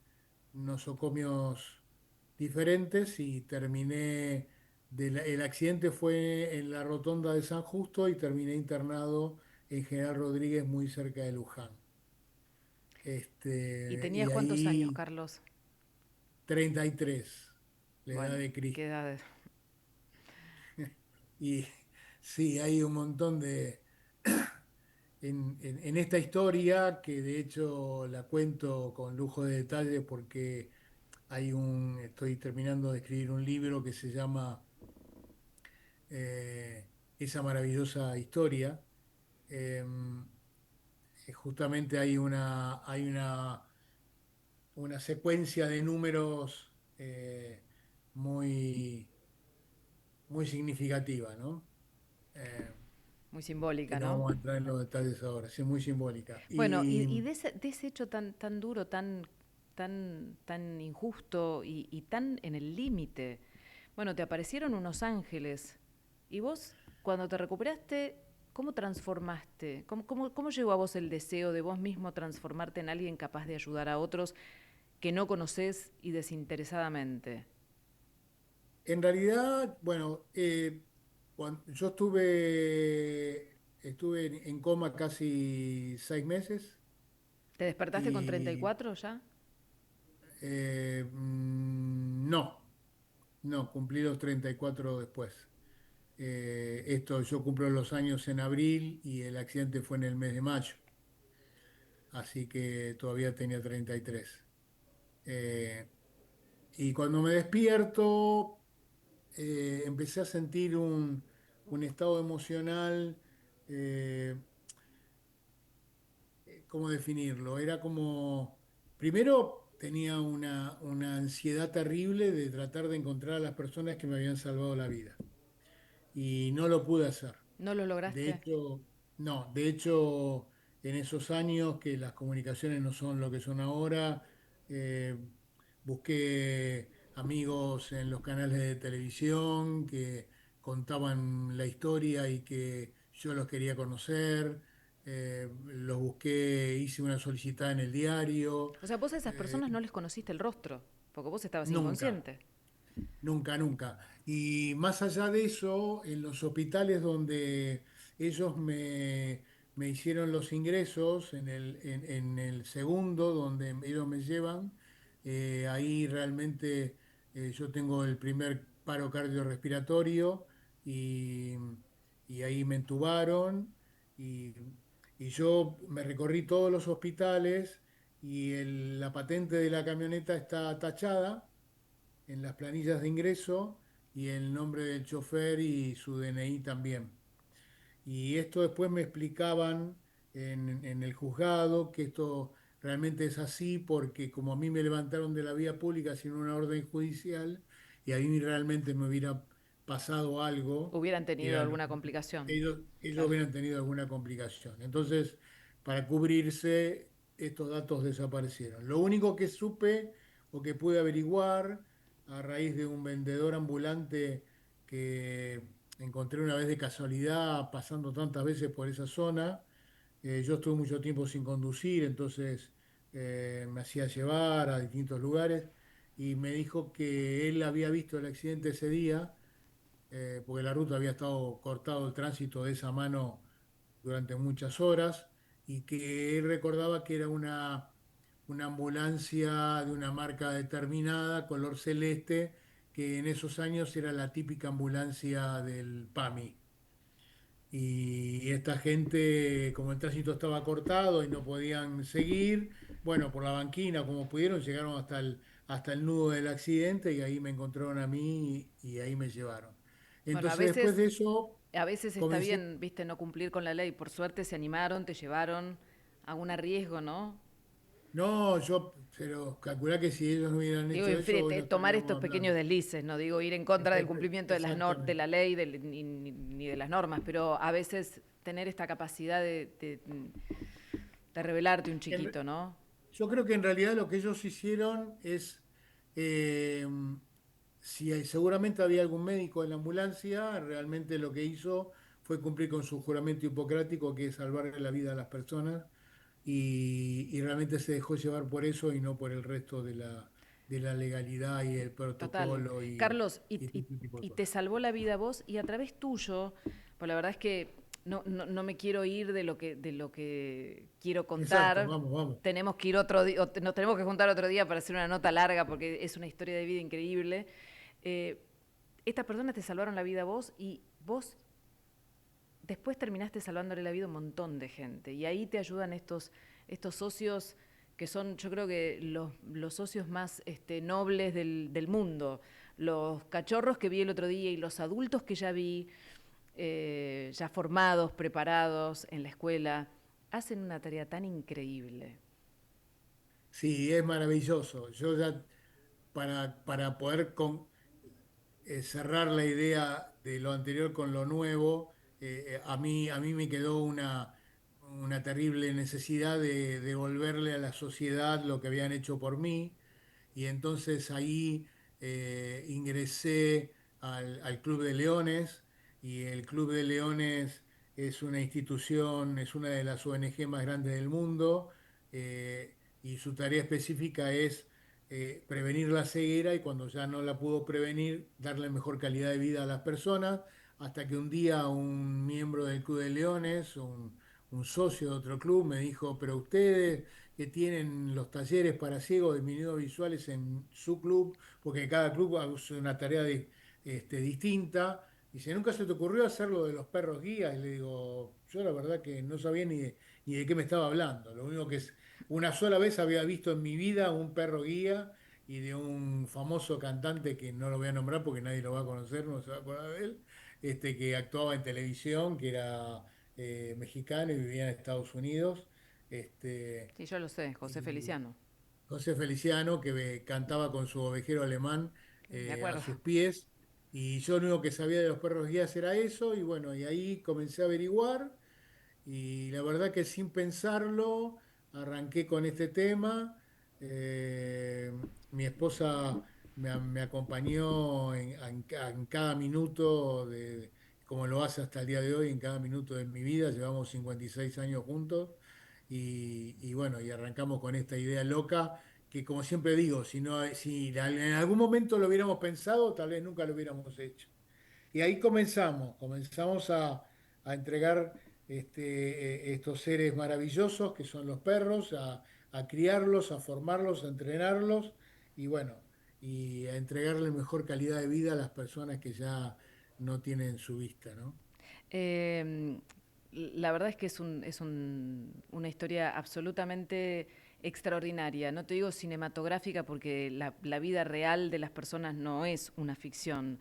nosocomios diferentes y terminé, el accidente fue en la rotonda de San Justo y terminé internado en General Rodríguez muy cerca de Luján. ¿y Y tenías cuántos años, ahí Carlos? 33, la edad Bueno, de qué Cristo. edad. Y sí, hay un montón en esta historia, que de hecho la cuento con lujo de detalle porque estoy terminando de escribir un libro que se llama eh, Esa maravillosa historia. Eh, Justamente una secuencia de números muy, muy significativa, ¿no? Eh, Muy que simbólica, no ¿no? vamos a entrar en los detalles ahora, sí, muy simbólica. Bueno, Y y de ese hecho tan duro, tan injusto y tan en el límite, bueno, te aparecieron unos ángeles y vos, cuando te recuperaste, ¿cómo transformaste? ¿Cómo llegó a vos el deseo de vos mismo transformarte en alguien capaz de ayudar a otros que no conoces y desinteresadamente? en realidad, bueno, yo estuve en coma casi 6 meses ¿Te despertaste con y 34 ya? no, no, cumplí los 34 después. Esto yo cumplo los años en abril y el accidente fue en el mes de mayo, así que todavía tenía 33. Eh, y cuando me despierto, empecé a sentir un estado emocional, eh, ¿cómo definirlo? Era como, primero tenía una ansiedad terrible de tratar de encontrar a las personas que me habían salvado la vida y no lo pude hacer. ¿No lo De lograste? hecho, no, de hecho, en esos años que las comunicaciones no son lo que son ahora, eh, busqué amigos en los canales de televisión que contaban la historia y que yo los quería conocer. Los busqué, hice una solicitada en el diario. O sea, vos a esas eh, personas no les conociste el rostro, porque vos estabas Nunca. inconsciente. Nunca, nunca. Y más allá de eso, en los hospitales donde ellos me hicieron los ingresos, en el segundo, donde ellos me llevan, ahí realmente yo tengo el primer paro cardiorrespiratorio y, y ahí me entubaron y, y yo me recorrí todos los hospitales y la patente de la camioneta está tachada en las planillas de ingreso y el nombre del chofer y su DNI también. Y esto después me explicaban en el juzgado que esto realmente es así porque como a mí me levantaron de la vía pública sin una orden judicial y a mí realmente me hubiera pasado algo, Hubieran tenido era alguna complicación. ellos Claro. hubieran tenido alguna complicación. Entonces, para cubrirse, estos datos desaparecieron. Lo único que supe o que pude averiguar a raíz de un vendedor ambulante que encontré una vez de casualidad pasando tantas veces por esa zona. Yo estuve mucho tiempo sin conducir, entonces me hacía llevar a distintos lugares y me dijo que él había visto el accidente ese día, porque la ruta había estado cortado el tránsito de esa mano durante muchas horas y que él recordaba que era una ambulancia de una marca determinada, color celeste, que en esos años era la típica ambulancia del PAMI. Y esta gente, como el tránsito estaba cortado y no podían seguir, bueno, por la banquina, como pudieron, llegaron hasta el nudo del accidente y ahí me encontraron a mí y ahí me llevaron. Bueno, Entonces después de eso a veces está comencé. bien, viste, no cumplir con la ley. Por suerte se animaron, te llevaron a un riesgo, ¿no? No, pero calculá que si ellos no hubieran Digo, hecho eso, hoy no tomar estaríamos estos pequeños hablando. deslices, no digo ir en contra del cumplimiento de de la Exactamente. ley ni de las normas, pero a veces tener esta capacidad de revelarte un En- chiquito, ¿no? Yo creo que en realidad lo que ellos hicieron es, eh, seguramente había algún médico en la ambulancia, realmente lo que hizo fue cumplir con su juramento hipocrático, que es salvar la vida a las personas, y realmente se dejó llevar por eso y no por el resto de la legalidad y el Total. protocolo Carlos, y todo ese tipo de y te cosas. salvó la vida a vos y a través tuyo, pues la verdad es que no me quiero ir de lo que quiero Exacto, contar. vamos, vamos. Tenemos que ir otro día, nos tenemos que juntar otro día para hacer una nota larga porque es una historia de vida increíble. Eh, Estas personas te salvaron la vida a vos y vos después terminaste salvándole la vida a un montón de gente. Y ahí te ayudan estos socios que son, yo creo que los socios más nobles del mundo. Los cachorros que vi el otro día y los adultos que ya vi, ya formados, preparados en la escuela, hacen una tarea tan increíble. Sí, es maravilloso. Yo ya, para poder cerrar la idea de lo anterior con lo nuevo, a mí me quedó una terrible necesidad de devolverle a la sociedad lo que habían hecho por mí, y entonces ahí ingresé al Club de Leones, y el Club de Leones es una institución, es una de las ONG más grandes del mundo, y su tarea específica es prevenir la ceguera, y cuando ya no la pudo prevenir, darle mejor calidad de vida a las personas, hasta que un día un miembro del Club de Leones, un socio de otro club, me dijo, pero ustedes que tienen los talleres para ciegos disminuidos visuales en su club, porque cada club hace una tarea distinta. Dice, ¿nunca se te ocurrió hacer lo de los perros guías? Y le digo, yo la verdad que no sabía ni de qué me estaba hablando. Lo único que es, una sola vez había visto en mi vida un perro guía y de un famoso cantante que no lo voy a nombrar porque nadie lo va a conocer, no se va a acordar de él, que actuaba en televisión, que era mexicano y vivía en Estados Unidos. Este, Sí, yo lo sé, José y Feliciano. José Feliciano, que cantaba con su ovejero alemán Me a acuerdo. sus pies. Y yo lo único que sabía de los perros guías era eso, y bueno, y ahí comencé a averiguar, y la verdad que sin pensarlo arranqué con este tema. Eh, Mi esposa me acompañó en cada minuto, como lo hace hasta el día de hoy, en cada minuto de mi vida. Llevamos 56 años juntos, y bueno, y arrancamos con esta idea loca que, como siempre digo, si en algún momento lo hubiéramos pensado, tal vez nunca lo hubiéramos hecho. Y ahí comenzamos a entregar estos seres maravillosos que son los perros, a criarlos, a formarlos, a entrenarlos, y bueno, y a entregarle mejor calidad de vida a las personas que ya no tienen su vista, ¿no? Eh, la verdad es que una historia absolutamente extraordinaria. No te digo cinematográfica porque la vida real de las personas no es una ficción,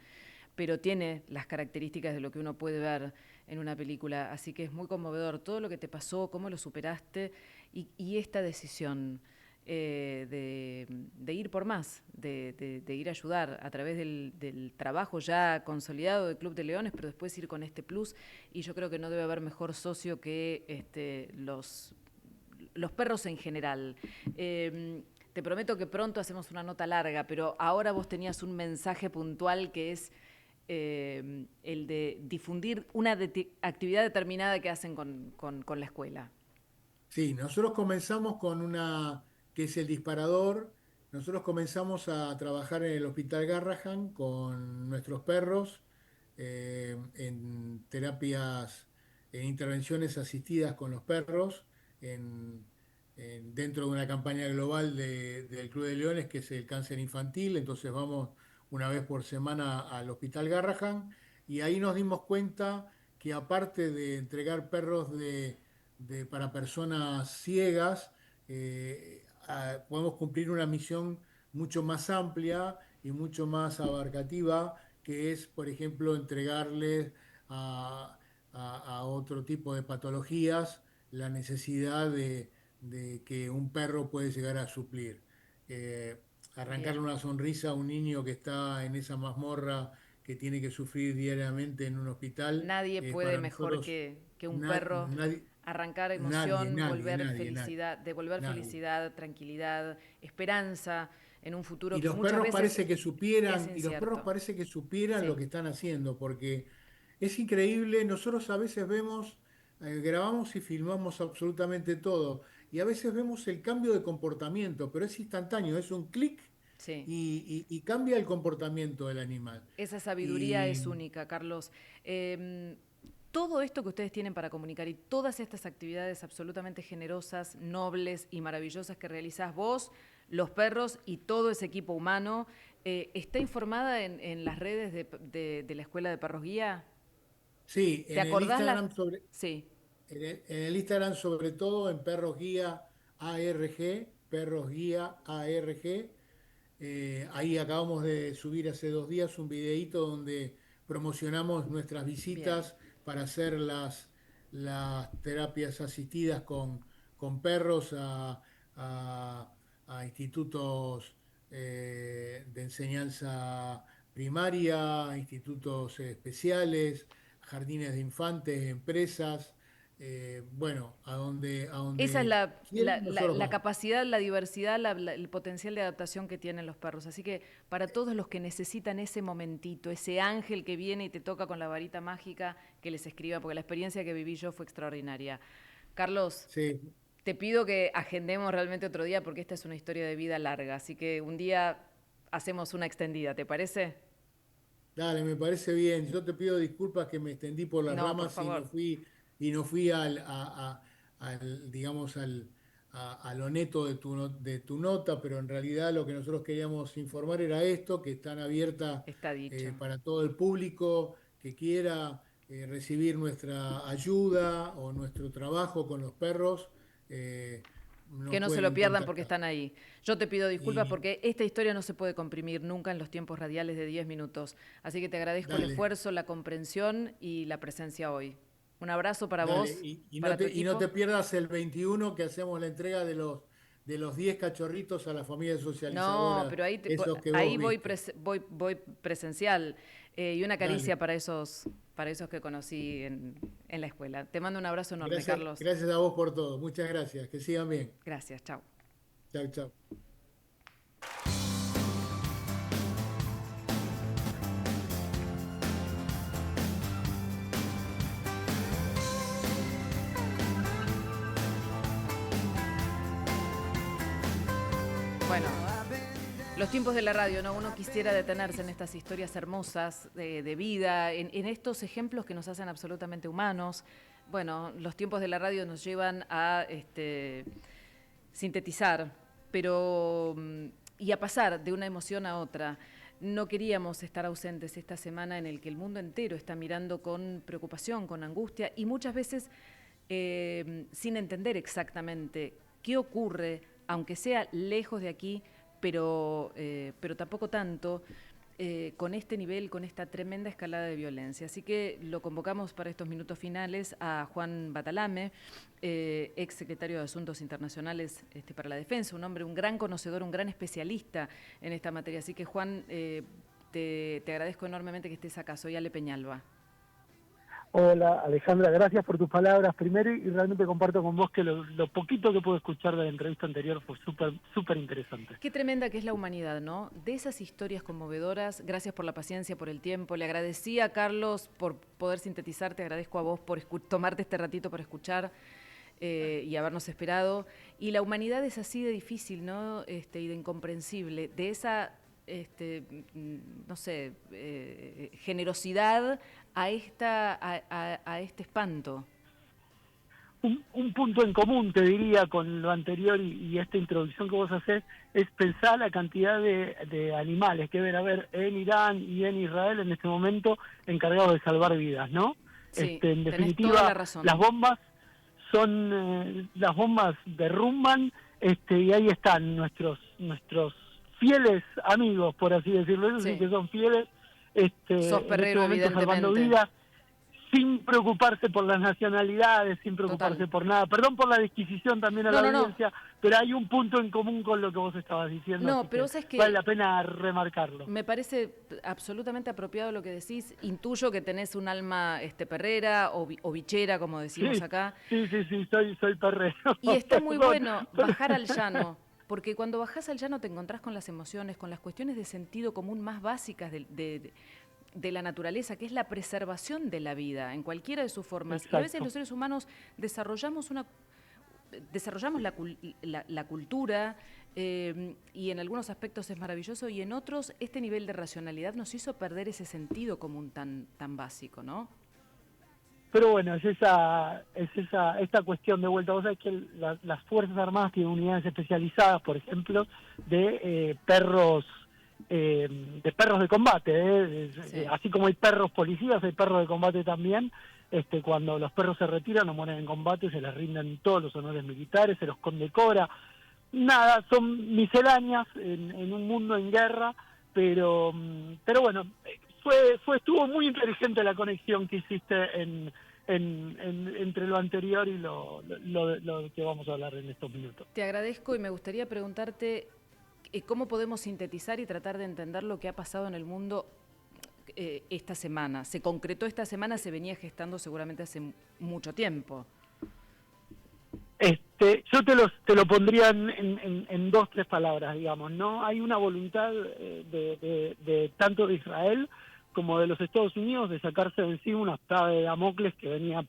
pero tiene las características de lo que uno puede ver en una película. Así que es muy conmovedor todo lo que te pasó, cómo lo superaste y esta decisión de ir por más, de ir a ayudar a través del trabajo ya consolidado del Club de Leones, pero después ir con este plus. Y yo creo que no debe haber mejor socio que los perros en general. Te prometo que pronto hacemos una nota larga, pero ahora vos tenías un mensaje puntual que es el de difundir una actividad determinada que hacen con la escuela. Sí, nosotros comenzamos con una, que es el disparador. Nosotros comenzamos a trabajar en el Hospital Garrahan con nuestros perros en terapias, en intervenciones asistidas con los perros, en, dentro de una campaña global del Club de Leones, que es el cáncer infantil. Entonces vamos una vez por semana al Hospital Garrahan y ahí nos dimos cuenta que aparte de entregar perros para personas ciegas, podemos cumplir una misión mucho más amplia y mucho más abarcativa, que es, por ejemplo, entregarles a otro tipo de patologías la necesidad de que un perro puede llegar a suplir. Arrancarle Bien. una sonrisa a un niño que está en esa mazmorra que tiene que sufrir diariamente en un hospital, Nadie puede para mejor nosotros que un perro nadie, arrancar nadie, emoción, nadie, volver nadie, nadie, felicidad, devolver nadie. felicidad, tranquilidad, esperanza en un futuro Y que los muchas perros veces parece que es supieran, y los perros incierto. parece que supieran lo Sí, que están haciendo, porque es increíble. Nosotros a veces vemos, grabamos y filmamos absolutamente todo, y a veces vemos el cambio de comportamiento, pero es instantáneo, es un clic sí. y cambia el comportamiento del animal. Esa sabiduría Y es única, Carlos. Em, Todo esto que ustedes tienen para comunicar y todas estas actividades absolutamente generosas, nobles y maravillosas que realizás vos, los perros y todo ese equipo humano, ¿está informada en las redes de la Escuela de Perros Guía? sí, ¿Te acordás las...? Sí, En el Instagram, sobre todo en Perros Guía ARG, Perros Guía ARG. Ahí acabamos de subir hace 2 días un videíto donde promocionamos nuestras bien. visitas para hacer las terapias asistidas con perros a institutos de enseñanza primaria, institutos especiales, jardines de infantes, empresas. Bueno, a Esa es donde quieren, nosotros la vamos. capacidad, la diversidad, el potencial de adaptación que tienen los perros. Así que para todos los que necesitan ese momentito, ese ángel que viene y te toca con la varita mágica, que les escriba, porque la experiencia que viví yo fue extraordinaria. Carlos, Sí, te pido que agendemos realmente otro día porque esta es una historia de vida larga. Así que un día hacemos una extendida, ¿te parece? dale, me parece bien. Yo te pido disculpas que me extendí por las No, por ramas favor. y no fui digamos, a lo neto de tu nota, pero en realidad lo que nosotros queríamos informar era esto, que están abiertas Está dicho. para todo el público que quiera recibir nuestra ayuda o nuestro trabajo con los perros. Que Nos no se lo pueden pierdan porque contactar. están ahí. Yo te pido disculpas Y porque esta historia no se puede comprimir nunca en los tiempos radiales de 10 minutos. Así que te agradezco el dale. esfuerzo, la comprensión y la presencia hoy. Un abrazo para Dale, vos, para tu y no te equipo. pierdas el 21 que hacemos la entrega de los 10 cachorritos a la familia No, socializadora, pero esos que vos ahí viste. voy presencial. Y una Dale, caricia para esos que conocí en la escuela. Te mando un abrazo enorme, gracias, Carlos. gracias a vos por todo. Muchas gracias. Que sigan bien. Gracias, chao. Chao, chao. Bueno, los tiempos de la radio, ¿no? Uno quisiera detenerse en estas historias hermosas de vida, en estos ejemplos que nos hacen absolutamente humanos. Bueno, los tiempos de la radio nos llevan a sintetizar, pero y a pasar de una emoción a otra. No queríamos estar ausentes esta semana en el que el mundo entero está mirando con preocupación, con angustia y muchas veces sin entender exactamente qué ocurre, aunque sea lejos de aquí, pero tampoco tanto, con este nivel, con esta tremenda escalada de violencia. Así que lo convocamos para estos minutos finales a Juan Batalame, ex secretario de Asuntos Internacionales para la Defensa, un hombre, un gran conocedor, un gran especialista en esta materia. Así que Juan, te agradezco enormemente que estés acá. Soy Ale Peñalba. Hola Alejandra, gracias por tus palabras primero y realmente comparto con vos que lo poquito que pude escuchar de la entrevista anterior fue súper interesante. Qué tremenda que es la humanidad, ¿no? De esas historias conmovedoras, gracias por la paciencia, por el tiempo. Le agradecí a Carlos por poder sintetizar, te agradezco a vos por tomarte este ratito para escuchar y habernos esperado. Y la humanidad es así de difícil, ¿no? Y de incomprensible. De esa, no sé, generosidad a este espanto. Un punto en común, te diría, con lo anterior y esta introducción que vos hacés, es pensar la cantidad de animales que deben haber en Irán y en Israel en este momento encargados de salvar vidas, ¿no? Sí, En tenés definitiva, toda la razón. las bombas derrumban, y ahí están nuestros fieles amigos, por así decirlo, esos sí que son fieles, Sos Perrero, en este momento salvando evidentemente. vidas, sin preocuparse por las nacionalidades, sin preocuparse por nada. Perdón por la disquisición también a la audiencia, pero hay un punto en común con lo que vos estabas diciendo. No, pero vos sabés que vale la pena remarcarlo. Me parece absolutamente apropiado lo que decís. Intuyo que tenés un alma perrera o bichera, como decimos acá. Sí, soy perrero. Y está muy bueno bajar al llano. Porque cuando bajás al llano te encontrás con las emociones, con las cuestiones de sentido común más básicas de la naturaleza, que es la preservación de la vida, en cualquiera de sus formas. Exacto. Y a veces los seres humanos desarrollamos la cultura, y en algunos aspectos es maravilloso, y en otros este nivel de racionalidad nos hizo perder ese sentido común tan básico, ¿no? Pero bueno, es esta cuestión de vuelta. Vos sabés que las Fuerzas Armadas tienen unidades especializadas, por ejemplo, de perros de combate, Sí. Así como hay perros policías, hay perros de combate también. Cuando los perros se retiran o mueren en combate, se les rinden todos los honores militares, se los condecora. Nada, son misceláneas en un mundo en guerra, pero bueno, estuvo muy inteligente la conexión que hiciste entre lo anterior y lo que vamos a hablar en estos minutos. Te agradezco y me gustaría preguntarte cómo podemos sintetizar y tratar de entender lo que ha pasado en el mundo esta semana. Se concretó esta semana, se venía gestando seguramente hace mucho tiempo. Yo te lo pondría en 2, 3 palabras, digamos, ¿no? Hay una voluntad de tanto de Israel como de los Estados Unidos de sacarse de encima una espada de Damocles que venía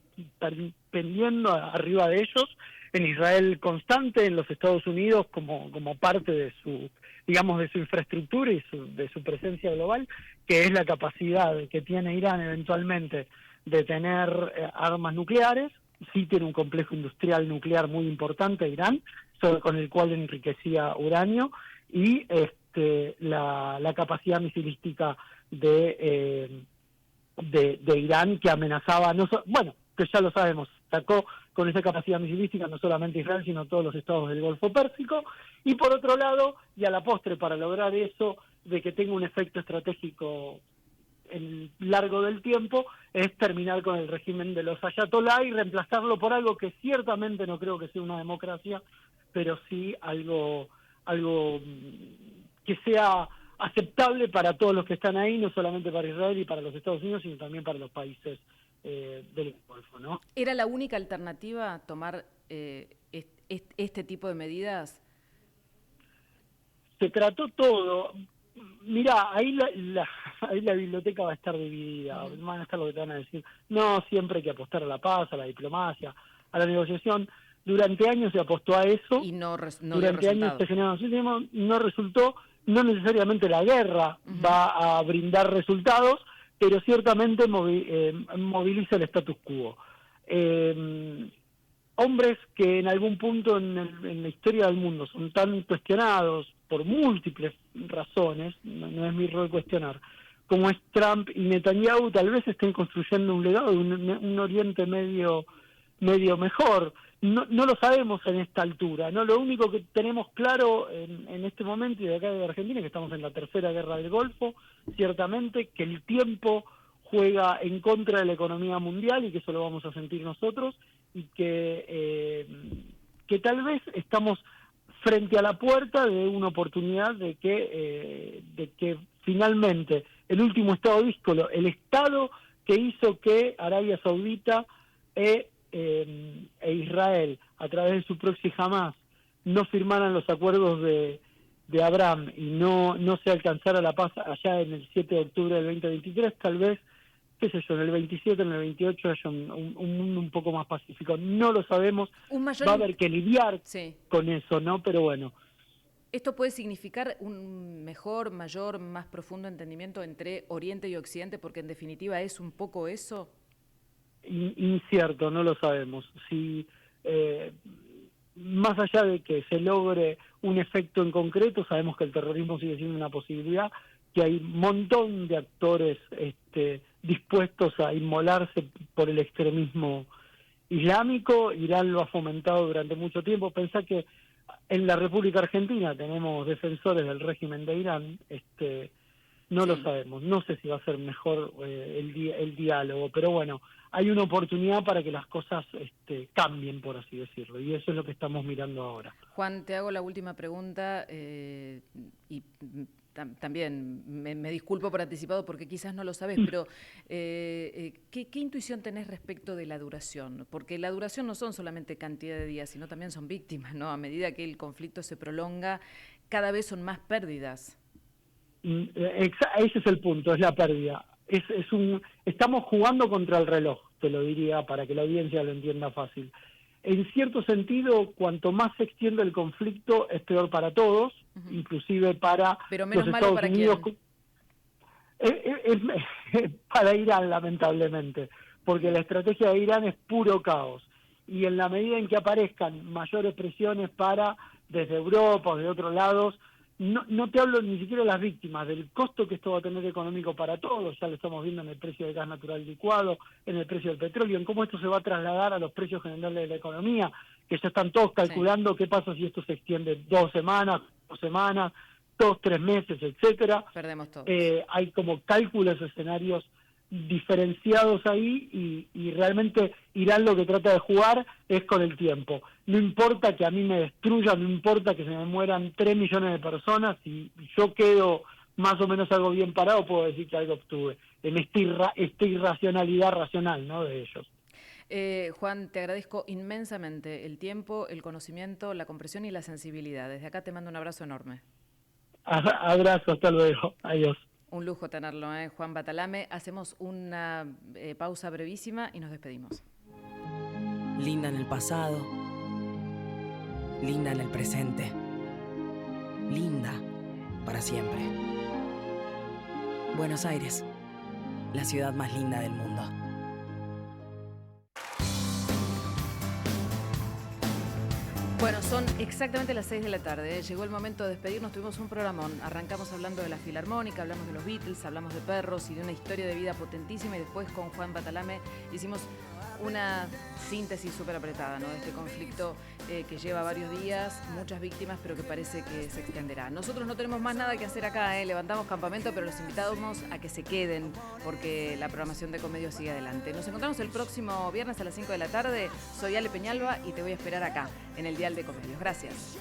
pendiendo arriba de ellos, en Israel constante, en los Estados Unidos como parte de su, digamos, de su infraestructura y de su presencia global, que es la capacidad que tiene Irán eventualmente de tener armas nucleares. Sí tiene un complejo industrial nuclear muy importante, Irán, con el cual enriquecía uranio, y la capacidad misilística de Irán, que amenazaba, que ya lo sabemos, atacó con esa capacidad misilística no solamente Israel, sino todos los estados del Golfo Pérsico, y por otro lado, y a la postre, para lograr eso, de que tenga un efecto estratégico en largo del tiempo, es terminar con el régimen de los ayatolá y reemplazarlo por algo que ciertamente no creo que sea una democracia, pero sí algo que sea aceptable para todos los que están ahí, no solamente para Israel y para los Estados Unidos, sino también para los países del Golfo, ¿no? ¿Era la única alternativa tomar este tipo de medidas? Se trató todo. Mirá, ahí la biblioteca va a estar dividida, van a estar lo que te van a decir. No, siempre hay que apostar a la paz, a la diplomacia, a la negociación. Durante años se apostó a eso. Y no durante años se generaron, no resultó. No necesariamente la guerra va a brindar resultados, pero ciertamente moviliza el status quo. Hombres que en algún punto en la historia del mundo son tan cuestionados por múltiples razones, no es mi rol cuestionar, como es Trump y Netanyahu, tal vez estén construyendo un legado de un Oriente Medio mejor. No lo sabemos en esta altura, ¿no? Lo único que tenemos claro en este momento, y de acá de Argentina, es que estamos en la tercera guerra del Golfo, ciertamente, que el tiempo juega en contra de la economía mundial y que eso lo vamos a sentir nosotros, y que tal vez estamos frente a la puerta de una oportunidad de que finalmente el último estado díscolo, el Estado que hizo que Arabia Saudita e Israel, a través de su proxy Hamas, no firmaran los acuerdos de Abraham y no se alcanzara la paz allá en el 7 de octubre del 2023, tal vez, qué sé yo, en el 27, en el 28 haya un mundo un poco más pacífico. No lo sabemos, va a haber que lidiar con eso, ¿no? Pero bueno. ¿Esto puede significar un mejor, mayor, más profundo entendimiento entre Oriente y Occidente? Porque en definitiva es un poco eso. Incierto, no lo sabemos. Si más allá de que se logre un efecto en concreto, sabemos que el terrorismo sigue siendo una posibilidad, que hay un montón de actores dispuestos a inmolarse por el extremismo islámico. Irán lo ha fomentado durante mucho tiempo. Pensá que en la República Argentina tenemos defensores del régimen de Irán. No lo sabemos, no sé si va a ser mejor el diálogo, pero bueno, hay una oportunidad para que las cosas cambien, por así decirlo, y eso es lo que estamos mirando ahora. Juan, te hago la última pregunta y también me disculpo por anticipado porque quizás no lo sabes, pero ¿qué intuición tenés respecto de la duración? Porque la duración no son solamente cantidad de días, sino también son víctimas, ¿no? A medida que el conflicto se prolonga, cada vez son más pérdidas. Ese es el punto, es la pérdida. Estamos jugando contra el reloj, te lo diría, para que la audiencia lo entienda fácil. En cierto sentido, cuanto más se extiende el conflicto, es peor para todos, inclusive para pero menos los malo Estados para Unidos. ¿Quién? Para Irán, lamentablemente, porque la estrategia de Irán es puro caos. Y en la medida en que aparezcan mayores presiones desde Europa o de otros lados, no te hablo ni siquiera de las víctimas, del costo que esto va a tener económico para todos. Ya lo estamos viendo en el precio del gas natural licuado, en el precio del petróleo, en cómo esto se va a trasladar a los precios generales de la economía, que ya están todos calculando qué pasa si esto se extiende 2 semanas, 2, 3 meses, etcétera. Perdemos todo. Hay como cálculos, escenarios diferenciados ahí y realmente Irán lo que trata de jugar es con el tiempo. No importa que a mí me destruyan, no importa que se me mueran 3 millones de personas, si yo quedo más o menos algo bien parado, puedo decir que algo obtuve en esta irracionalidad racional, ¿no?, de ellos. Juan, te agradezco inmensamente el tiempo, el conocimiento, la comprensión y la sensibilidad. Desde acá te mando un abrazo enorme. Abrazo, hasta luego. Adiós. Un lujo tenerlo, Juan Batalame. Hacemos una pausa brevísima y nos despedimos. Linda en el pasado, linda en el presente, linda para siempre. Buenos Aires, la ciudad más linda del mundo. Bueno, son exactamente las 6 de la tarde. Llegó el momento de despedirnos. Tuvimos un programón. Arrancamos hablando de la Filarmónica, hablamos de los Beatles, hablamos de perros y de una historia de vida potentísima. Y después con Juan Batalame hicimos una síntesis súper apretada, ¿no?, de este conflicto que lleva varios días, muchas víctimas, pero que parece que se extenderá. Nosotros no tenemos más nada que hacer acá, levantamos campamento, pero los invitamos a que se queden porque la programación de Ecomedios sigue adelante. Nos encontramos el próximo viernes a las 5 de la tarde. Soy Ale Peñalba y te voy a esperar acá, en el Dial de Ecomedios. Gracias.